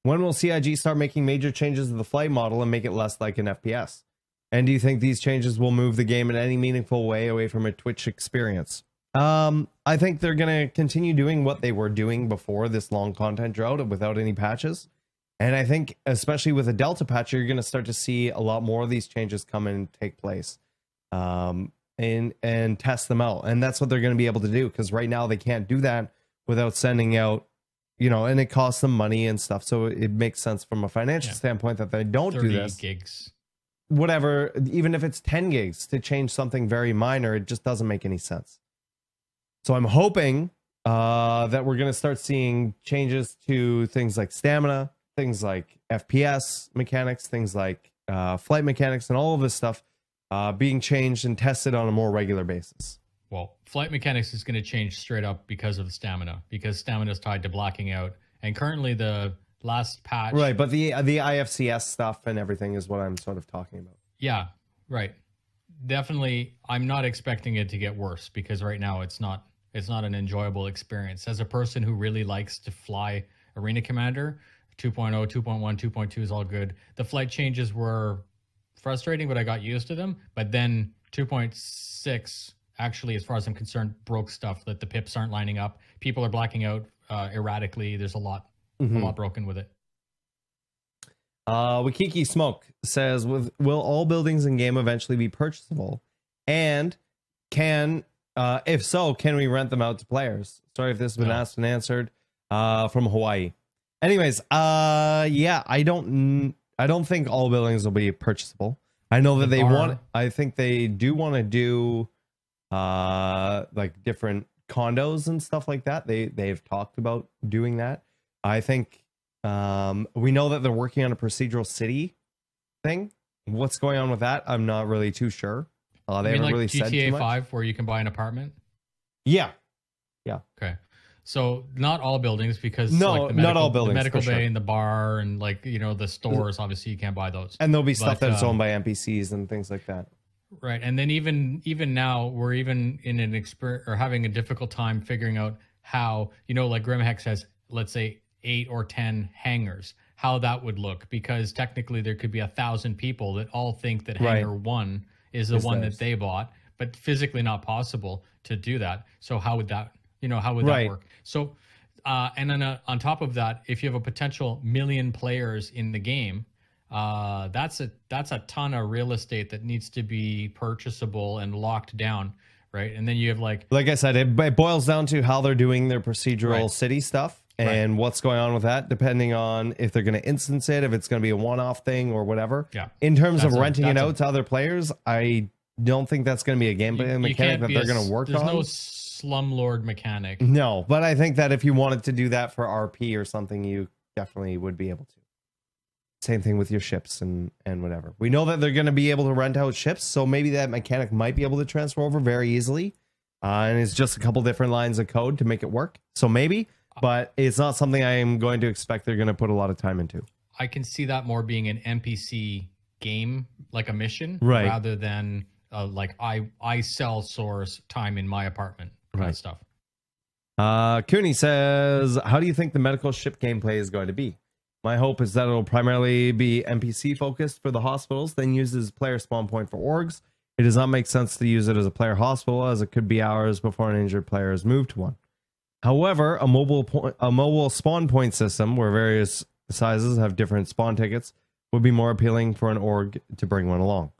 When will CIG start making major changes to the flight model and make it less like an FPS? And do you think these changes will move the game in any meaningful way away from a Twitch experience? I think they're going to continue doing what they were doing before this long content drought without any patches. And I think, especially with a Delta patch, you're going to start to see a lot more of these changes come and take place and test them out. And that's what they're going to be able to do, because right now they can't do that without sending out, you know, and it costs them money and stuff. So it makes sense from a financial standpoint that they don't do this. 30 gigs. Whatever, even if it's 10 gigs to change something very minor, it just doesn't make any sense. So I'm hoping that we're going to start seeing changes to things like stamina, things like FPS mechanics, things like flight mechanics, and all of this stuff being changed and tested on a more regular basis. Well, flight mechanics is going to change straight up because of the stamina, because stamina is tied to blacking out. And currently the last patch, right, but the IFCS stuff and everything is what I'm sort of talking about. Yeah, right. Definitely, I'm not expecting it to get worse, because right now it's not an enjoyable experience. As a person who really likes to fly Arena Commander, 2.0, 2.1, 2.2 is all good. The flight changes were frustrating, but I got used to them. But then 2.6, actually, as far as I'm concerned, broke stuff that the pips aren't lining up. People are blacking out erratically. There's a lot broken with it. Wikiki Smoke says, will all buildings in game eventually be purchasable? And if so, can we rent them out to players? Sorry if this has been asked and answered from Hawaii. Anyways, yeah, I don't think all buildings will be purchasable. I know that I think they do want to do like different condos and stuff like that. They've talked about doing that. I think we know that they're working on a procedural city thing. What's going on with that? I'm not really too sure. They haven't really said too much. GTA 5 where you can buy an apartment? Yeah. Okay. So not all buildings, because No, like not all buildings, the medical for bay sure. and the bar and like, you know, the stores, obviously you can't buy those. And there'll be stuff But, that's owned by NPCs and things like that. right. And then even now we're even in an or having a difficult time figuring out how, you know, like Grimhex has, let's say 8 or 10 hangars, how that would look, because technically there could be 1,000 people that all think that hangar 1 is the one that they bought, but physically not possible to do that. So how would that, you know, how would that work? So, and then on top of that, if you have a potential 1 million players in the game, that's a ton of real estate that needs to be purchasable and locked down, right? And then you have like I said, it boils down to how they're doing their procedural city stuff and what's going on with that, depending on if they're going to instance it, if it's going to be a one-off thing or whatever. Yeah. In terms of renting it out to other players, I don't think that's going to be a gameplay mechanic that they're going to work on. There's no slumlord mechanic. No, but I think that if you wanted to do that for RP or something, you definitely would be able to. Same thing with your ships and whatever. We know that they're going to be able to rent out ships, so maybe that mechanic might be able to transfer over very easily. And it's just a couple different lines of code to make it work. So maybe, but it's not something I am going to expect they're going to put a lot of time into. I can see that more being an NPC game, like a mission, rather than like I sell source time in my apartment kind of stuff. Cooney says, how do you think the medical ship gameplay is going to be? My hope is that it'll primarily be NPC focused for the hospitals, then used as player spawn point for orgs. It does not make sense to use it as a player hospital, as it could be hours before an injured player is moved to one. However, a mobile spawn point system where various sizes have different spawn tickets would be more appealing for an org to bring one along.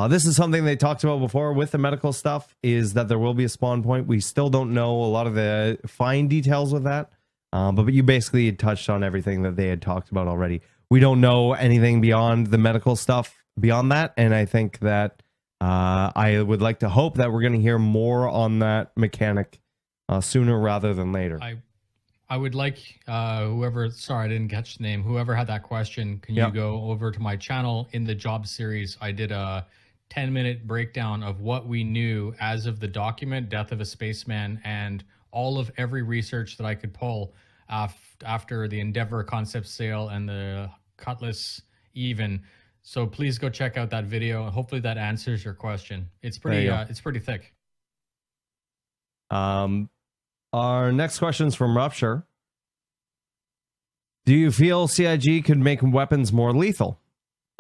This is something they talked about before with the medical stuff, is that there will be a spawn point. We still don't know a lot of the fine details with that. But you basically touched on everything that they had talked about already. We don't know anything beyond the medical stuff beyond that. And I think that I would like to hope that we're going to hear more on that mechanic sooner rather than later. I would like whoever, sorry, I didn't catch the name, whoever had that question, can you go over to my channel in the job series? I did a 10-minute breakdown of what we knew as of the document, Death of a Spaceman, and all of every research that I could pull after the Endeavor concept sale and the Cutlass even. So please go check out that video. Hopefully that answers your question. It's pretty thick. Our next question is from Rupture. Do you feel CIG could make weapons more lethal?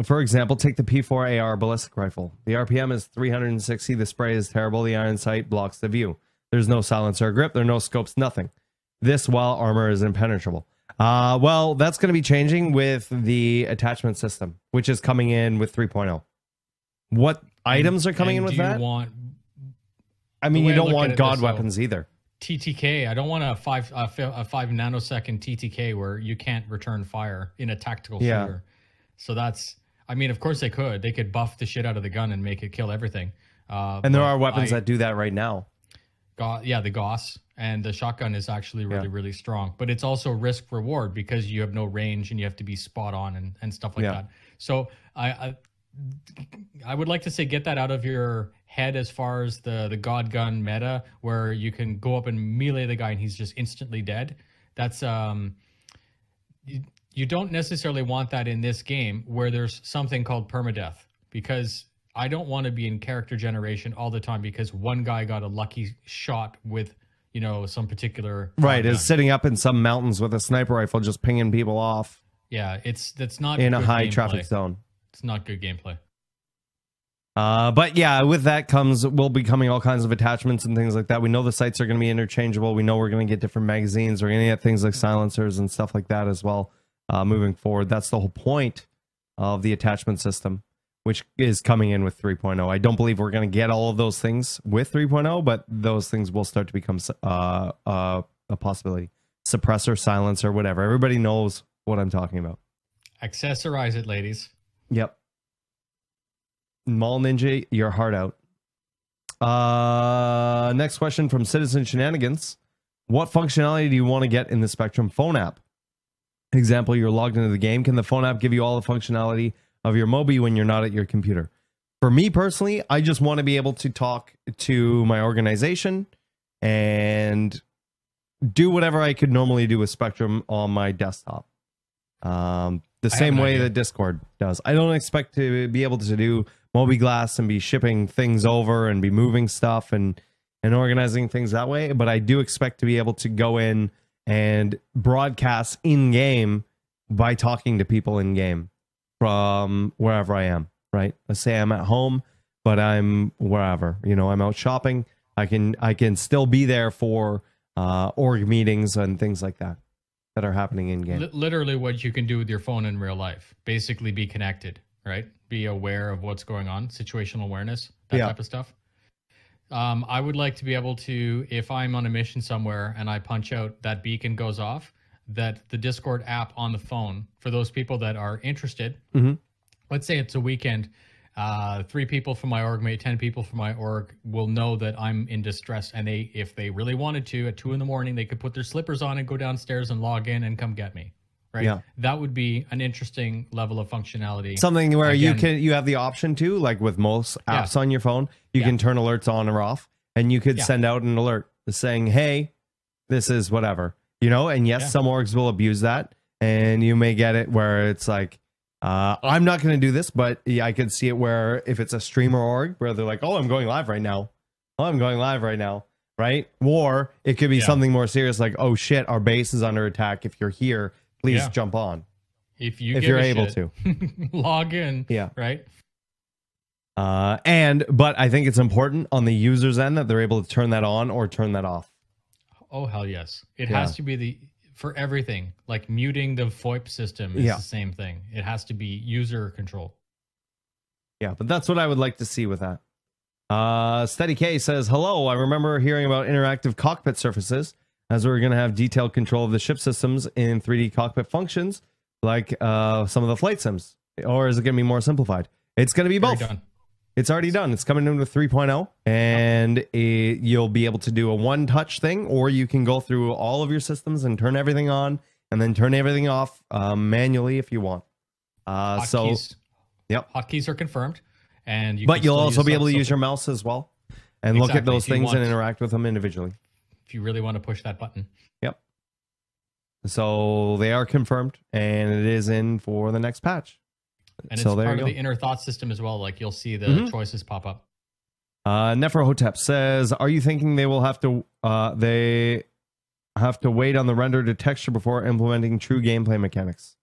For example, take the P4 AR ballistic rifle. The RPM is 360. The spray is terrible. The iron sight blocks the view. There's no silencer or grip. There are no scopes, nothing. This while armor is impenetrable. Well, that's going to be changing with the attachment system, which is coming in with 3.0. What items are coming in with that? I mean, you don't want God weapons either. TTK. I don't want a 5 nanosecond TTK where you can't return fire in a tactical shooter. So that's, I mean, of course they could. They could buff the shit out of the gun and make it kill everything. And there are weapons that do that right now. The Gauss and the shotgun is actually really strong, but it's also risk reward because you have no range and you have to be spot on and stuff like that. So I would like to say get that out of your head as far as the God gun meta where you can go up and melee the guy and he's just instantly dead. That's you don't necessarily want that in this game where there's something called permadeath, because I don't want to be in character generation all the time because one guy got a lucky shot with, you know, some particular is sitting up in some mountains with a sniper rifle just pinging people off. Yeah, that's not in a high traffic zone. It's not good gameplay. But yeah, with that will be coming all kinds of attachments and things like that. We know the sights are going to be interchangeable. We know we're going to get different magazines. We're going to get things like silencers and stuff like that as well moving forward. That's the whole point of the attachment system, which is coming in with 3.0. I don't believe we're going to get all of those things with 3.0, but those things will start to become a possibility. Suppressor, silencer, whatever. Everybody knows what I'm talking about. Accessorize it, ladies. Yep. Mall Ninja, your heart out. Next question from Citizen Shenanigans. What functionality do you want to get in the Spectrum phone app? Example, you're logged into the game. Can the phone app give you all the functionality of your Mobi when you're not at your computer? For me personally, I just want to be able to talk to my organization and do whatever I could normally do with Spectrum on my desktop. The same way that Discord does. I don't expect to be able to do Mobi-Glass and be shipping things over and be moving stuff and organizing things that way, but I do expect to be able to go in and broadcast in-game by talking to people in-game from wherever I am, right? Let's say I'm at home, but I'm wherever, you know, I'm out shopping. I can still be there for org meetings and things like that are happening in-game. Literally what you can do with your phone in real life. Basically be connected, right? Be aware of what's going on, situational awareness, that type of stuff. I would like to be able to, if I'm on a mission somewhere and I punch out, that beacon goes off, that the Discord app on the phone, for those people that are interested, let's say it's a weekend, 3 people from my org mate, 10 people from my org will know that I'm in distress, and if they really wanted to, at 2 a.m, they could put their slippers on and go downstairs and log in and come get me. Right. Yeah. That would be an interesting level of functionality. Something where you have the option to, like with most apps on your phone, you can turn alerts on or off, and you could send out an alert saying, hey, this is whatever, you know, and yes, some orgs will abuse that, and you may get it where it's like, I'm not going to do this, but I could see it where if it's a streamer org where they're like, oh, I'm going live right now. Oh, I'm going live right now. Right. Or it could be something more serious like, oh, shit, our base is under attack. If you're here, please jump on. If you're able to log in. Yeah. Right. But I think it's important on the user's end that they're able to turn that on or turn that off. Oh, hell yes. It has to be for everything, like muting the VoIP system is the same thing. It has to be user control. Yeah, but that's what I would like to see with that. Steady K says, hello, I remember hearing about interactive cockpit surfaces, as we're going to have detailed control of the ship systems in 3D cockpit functions, like some of the flight sims. Or is it going to be more simplified? It's going to be both. It's already done. It's coming in with 3.0, and you'll be able to do a one-touch thing, or you can go through all of your systems and turn everything on, and then turn everything off manually if you want. Hotkeys are confirmed, and you'll also be able to use your mouse as well, and look at those things and interact with them individually. If you really want to push that button. Yep. So they are confirmed, and it is in for the next patch. And it's part of the inner thought system as well. Like you'll see the choices pop up. Neferhotep says, are you thinking they will have to wait on the render to texture before implementing true gameplay mechanics?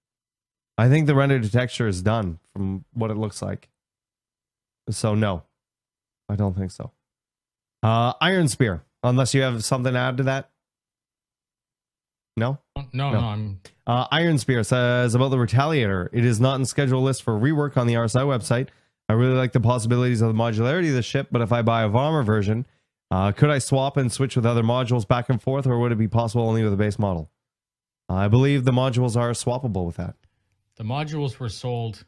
I think the render to texture is done from what it looks like. So no, I don't think so. Iron Spear, unless you have something to add to that. No. Iron Spear says about the Retaliator. It is not in schedule list for rework on the RSI website. I really like the possibilities of the modularity of the ship, but if I buy a Vommer version, could I swap and switch with other modules back and forth, or would it be possible only with a base model? I believe the modules are swappable with that. The modules were sold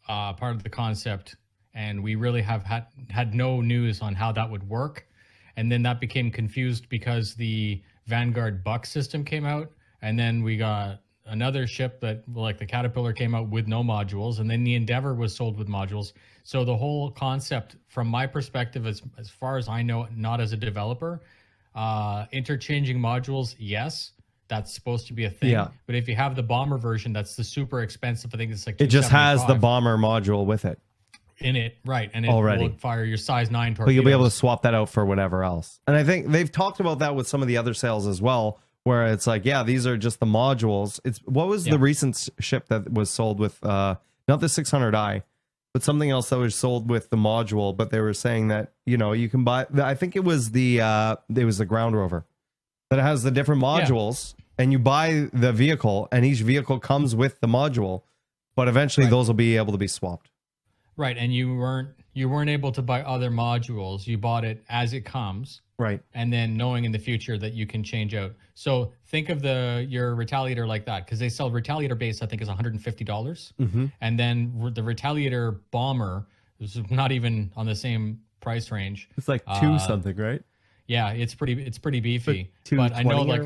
part of the concept, and we really have had no news on how that would work. And then that became confused because the Vanguard Buck system came out, and then we got another ship that, like the Caterpillar, came out with no modules, and then the Endeavor was sold with modules. So the whole concept, from my perspective, as far as I know, not as a developer, interchanging modules, yes, that's supposed to be a thing. Yeah. But if you have the Bomber version, that's the super expensive. I think it's like it just has the Bomber module with it. In it, right, and it will fire your size 9 torpedoes. But you'll be able to swap that out for whatever else. And I think they've talked about that with some of the other sales as well, where it's like, yeah, these are just the modules. It's what was the recent ship that was sold with not the 600i, but something else that was sold with the module. But they were saying that, you know, you can buy. I think it was the Ground Rover that has the different modules, and you buy the vehicle, and each vehicle comes with the module. But eventually, those will be able to be swapped. Right, and you weren't able to buy other modules. You bought it as it comes. Right. And then knowing in the future that you can change out. So think of your Retaliator like that, because they sell Retaliator base, I think, is $150. And then the Retaliator Bomber is not even on the same price range. It's like two something, right? Yeah, it's pretty beefy. But I know, like,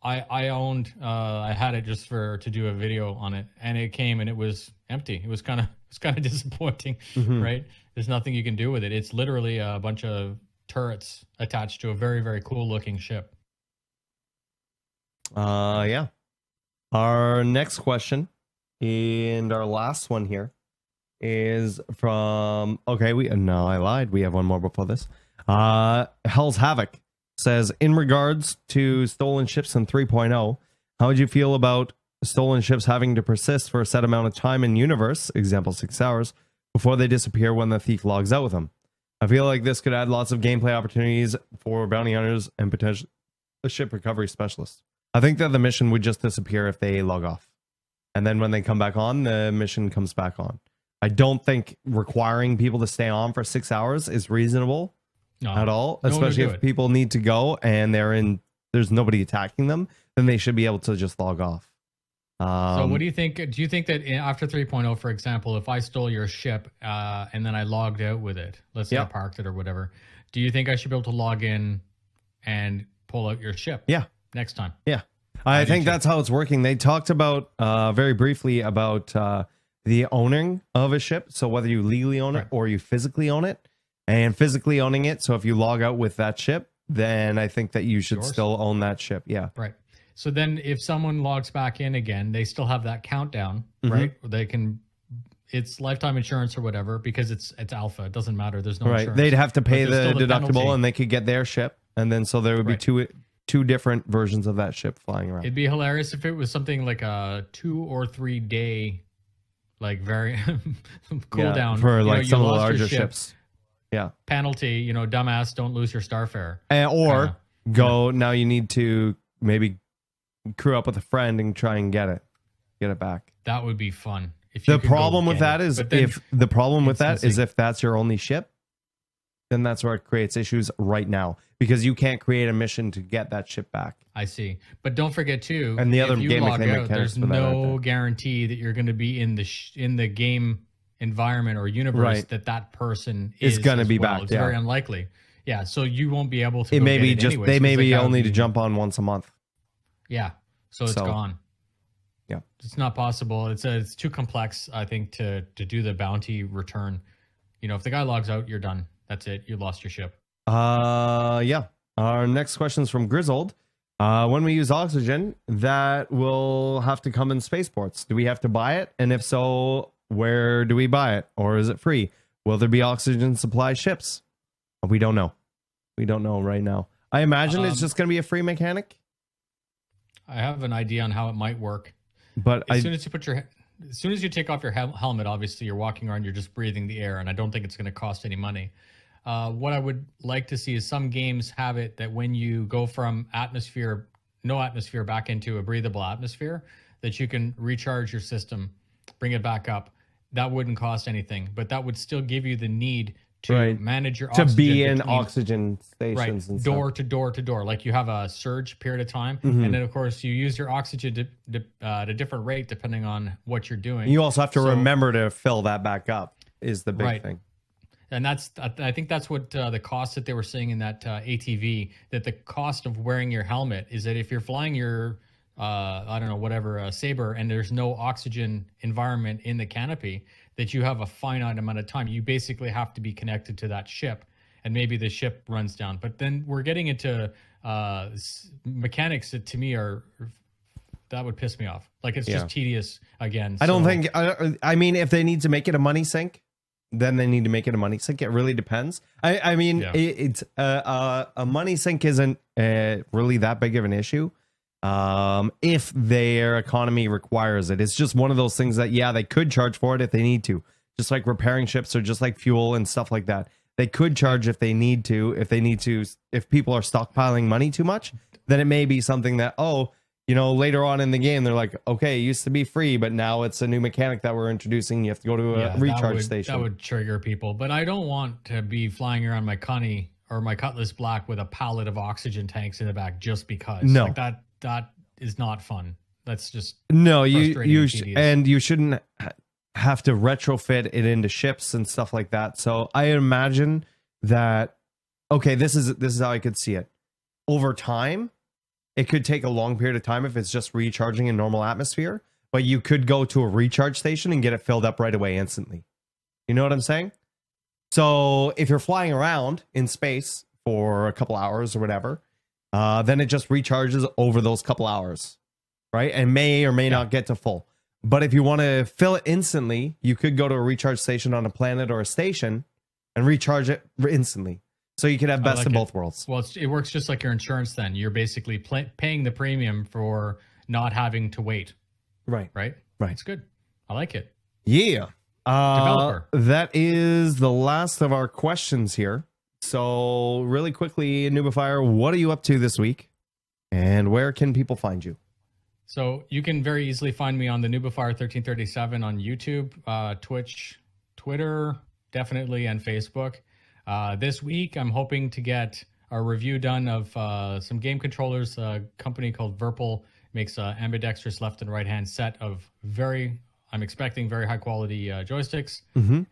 I owned I had it just to do a video on it, and it came and it was empty. It was kind of disappointing, right? There's nothing you can do with it. It's literally a bunch of turrets attached to a very, very cool looking ship. Yeah. Our next question and our last one here is from, okay, no, I lied. We have one more before this. Hell's Havoc says, in regards to stolen ships in 3.0, how would you feel about stolen ships having to persist for a set amount of time in universe, example 6 hours, before they disappear when the thief logs out with them? I feel like this could add lots of gameplay opportunities for bounty hunters and potentially a ship recovery specialist. I think that the mission would just disappear if they log off. And then when they come back on, the mission comes back on. I don't think requiring people to stay on for 6 hours is reasonable at all, especially if people need to go and there's nobody attacking them, then they should be able to just log off. So what do you think? Do you think that after 3.0, for example, if I stole your ship and then I logged out with it, let's say I parked it or whatever, do you think I should be able to log in and pull out your ship? Yeah. Next time. Yeah. I think that's how it's working. They talked about very briefly about the owning of a ship. So whether you legally own it or you physically own it, and physically owning it. So if you log out with that ship, then I think that you should still own that ship. Yeah. Right. So then if someone logs back in again, they still have that countdown, right? They can, it's lifetime insurance or whatever, because it's alpha. It doesn't matter. There's no insurance. They'd have to pay the deductible and they could get their ship. And then so there would be two different versions of that ship flying around. It'd be hilarious if it was something like a 2 or 3 day, like very cooldown for like some of the larger ships. Yeah. Penalty, dumbass, don't lose your Starfare. Or now you need to maybe crew up with a friend and try and get it back. That would be fun. The problem with that is if that's your only ship, then that's where it creates issues right now, because you can't create a mission to get that ship back. I see. But don't forget too, and the other game mechanics, there's no guarantee that you're going to be in the game environment or universe that person is going to be back. It's very unlikely. Yeah, so you won't be able to. It may be just they may be only to jump on once a month. Yeah, so it's gone. Yeah, it's not possible. It's too complex, I think, to do the bounty return. If the guy logs out, you're done. That's it. You lost your ship. Yeah. Our next question is from Grizzled. When we use oxygen, that will have to come in spaceports. Do we have to buy it? And if so, where do we buy it? Or is it free? Will there be oxygen supply ships? We don't know. We don't know right now. I imagine it's just going to be a free mechanic. I have an idea on how it might work. But as soon as you take off your helmet, obviously you're walking around, you're just breathing the air, and I don't think it's going to cost any money. What I would like to see is some games have it that when you go from no atmosphere back into a breathable atmosphere, that you can recharge your system, bring it back up. That wouldn't cost anything, but that would still give you the need to manage your oxygen. To be in oxygen stations and door to door to door. Like you have a surge period of time, and then of course you use your oxygen at a different rate depending on what you're doing. You also have to remember to fill that back up is the big thing. And I think that's what the cost that they were saying in that ATV, that the cost of wearing your helmet is that if you're flying your, Saber, and there's no oxygen environment in the canopy, that you have a finite amount of time. You basically have to be connected to that ship, and maybe the ship runs down. But then we're getting into mechanics that to me that would piss me off. Like it's just tedious again. I don't think, I mean, if they need to make it a money sink, then they need to make it a money sink. It really depends. It's a money sink isn't really that big of an issue if their economy requires it. It's just one of those things that they could charge for it if they need to, just like repairing ships or just like fuel and stuff like that. They could charge if they need to. If people are stockpiling money too much, then it may be something that later on in the game, they're like, okay, it used to be free, but now it's a new mechanic that we're introducing. You have to go to a recharge station. That would trigger people. But I don't want to be flying around my Connie or my Cutlass Black with a pallet of oxygen tanks in the back just because. No. Like that is not fun. That's just you shouldn't have to retrofit it into ships and stuff like that. So I imagine that, okay, this is how I could see it. Over time, it could take a long period of time if it's just recharging in normal atmosphere, but you could go to a recharge station and get it filled up right away instantly. You know what I'm saying? So if you're flying around in space for a couple hours or whatever, then it just recharges over those couple hours, right? And may or may not get to full. But if you want to fill it instantly, you could go to a recharge station on a planet or a station and recharge it instantly. So you could have best of both worlds. Well, it works just like your insurance then. You're basically paying the premium for not having to wait. Right. Right? Right. It's good. I like it. Yeah. Developer. That is the last of our questions here. So really quickly, Nubifier, what are you up to this week? And where can people find you? So you can very easily find me on the Nubifier 1337 on YouTube, Twitch, Twitter, definitely, and Facebook. This week, I'm hoping to get a review done of some game controllers. A company called Virpil makes ambidextrous left and right hand set of I'm expecting very high quality joysticks.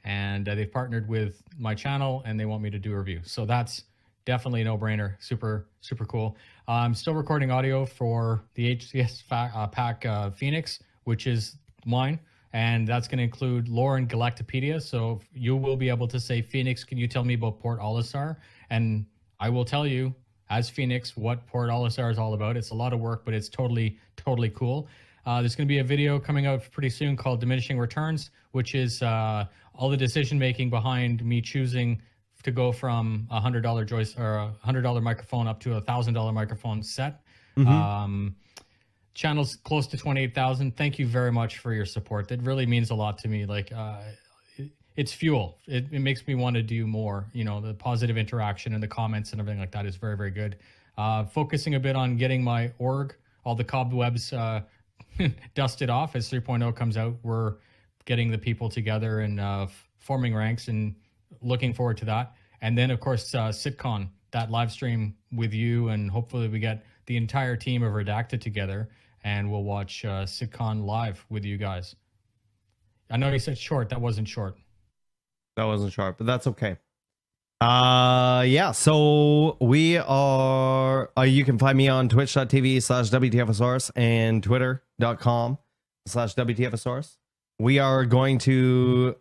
And they've partnered with my channel and they want me to do a review. So that's definitely a no-brainer. Super, super cool. I'm still recording audio for the HCS pack Phoenix, which is mine. And that's going to include lore and Galactopedia. So you will be able to say, Phoenix, can you tell me about Port Olisar? And I will tell you, as Phoenix, what Port Olisar is all about. It's a lot of work, but it's totally, totally cool. There's going to be a video coming out pretty soon called Diminishing Returns, which is all the decision-making behind me choosing to go from $100 joystick or $100 microphone up to a $1,000 microphone set. Channel's close to 28,000. Thank you very much for your support. That really means a lot to me. Like, it's fuel. It makes me want to do more. You know, the positive interaction and the comments and everything like that is very, very good. Focusing a bit on getting my org, all the cobwebs dusted off as 3.0 comes out. We're getting the people together and forming ranks and looking forward to that. And then, of course, SitCon, that live stream with you, and hopefully we get the entire team of Redacted together and we'll watch SitCon live with you guys. I know you said short. That wasn't short. That wasn't short, but that's okay. Yeah, so we are, you can find me on twitch.tv/WTFosaurus and twitter.com/WTFosaurus. We are going to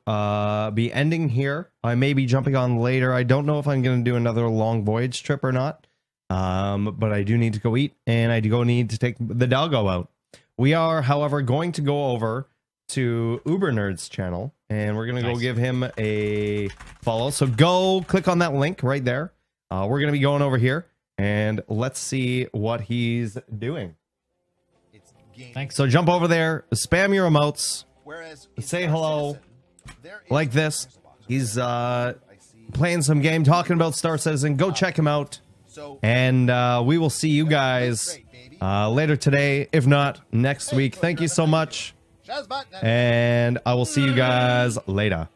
be ending here. I may be jumping on later. I don't know if I'm going to do another long voyage trip or not. But I do need to go eat, and I do need to take the doggo out. We are, however, going to go over to Uber Nerd's channel, and we're going to go give him a follow. So go click on that link right there. We're going to be going over here, and let's see what he's doing. Thanks. So jump over there, spam your emotes, say hello, like this. He's playing some game, talking about Star Citizen. Go check him out. And we will see you guys later today, if not next week. Thank you so much. And I will see you guys later.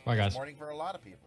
Bye, guys. Morning for a lot of people.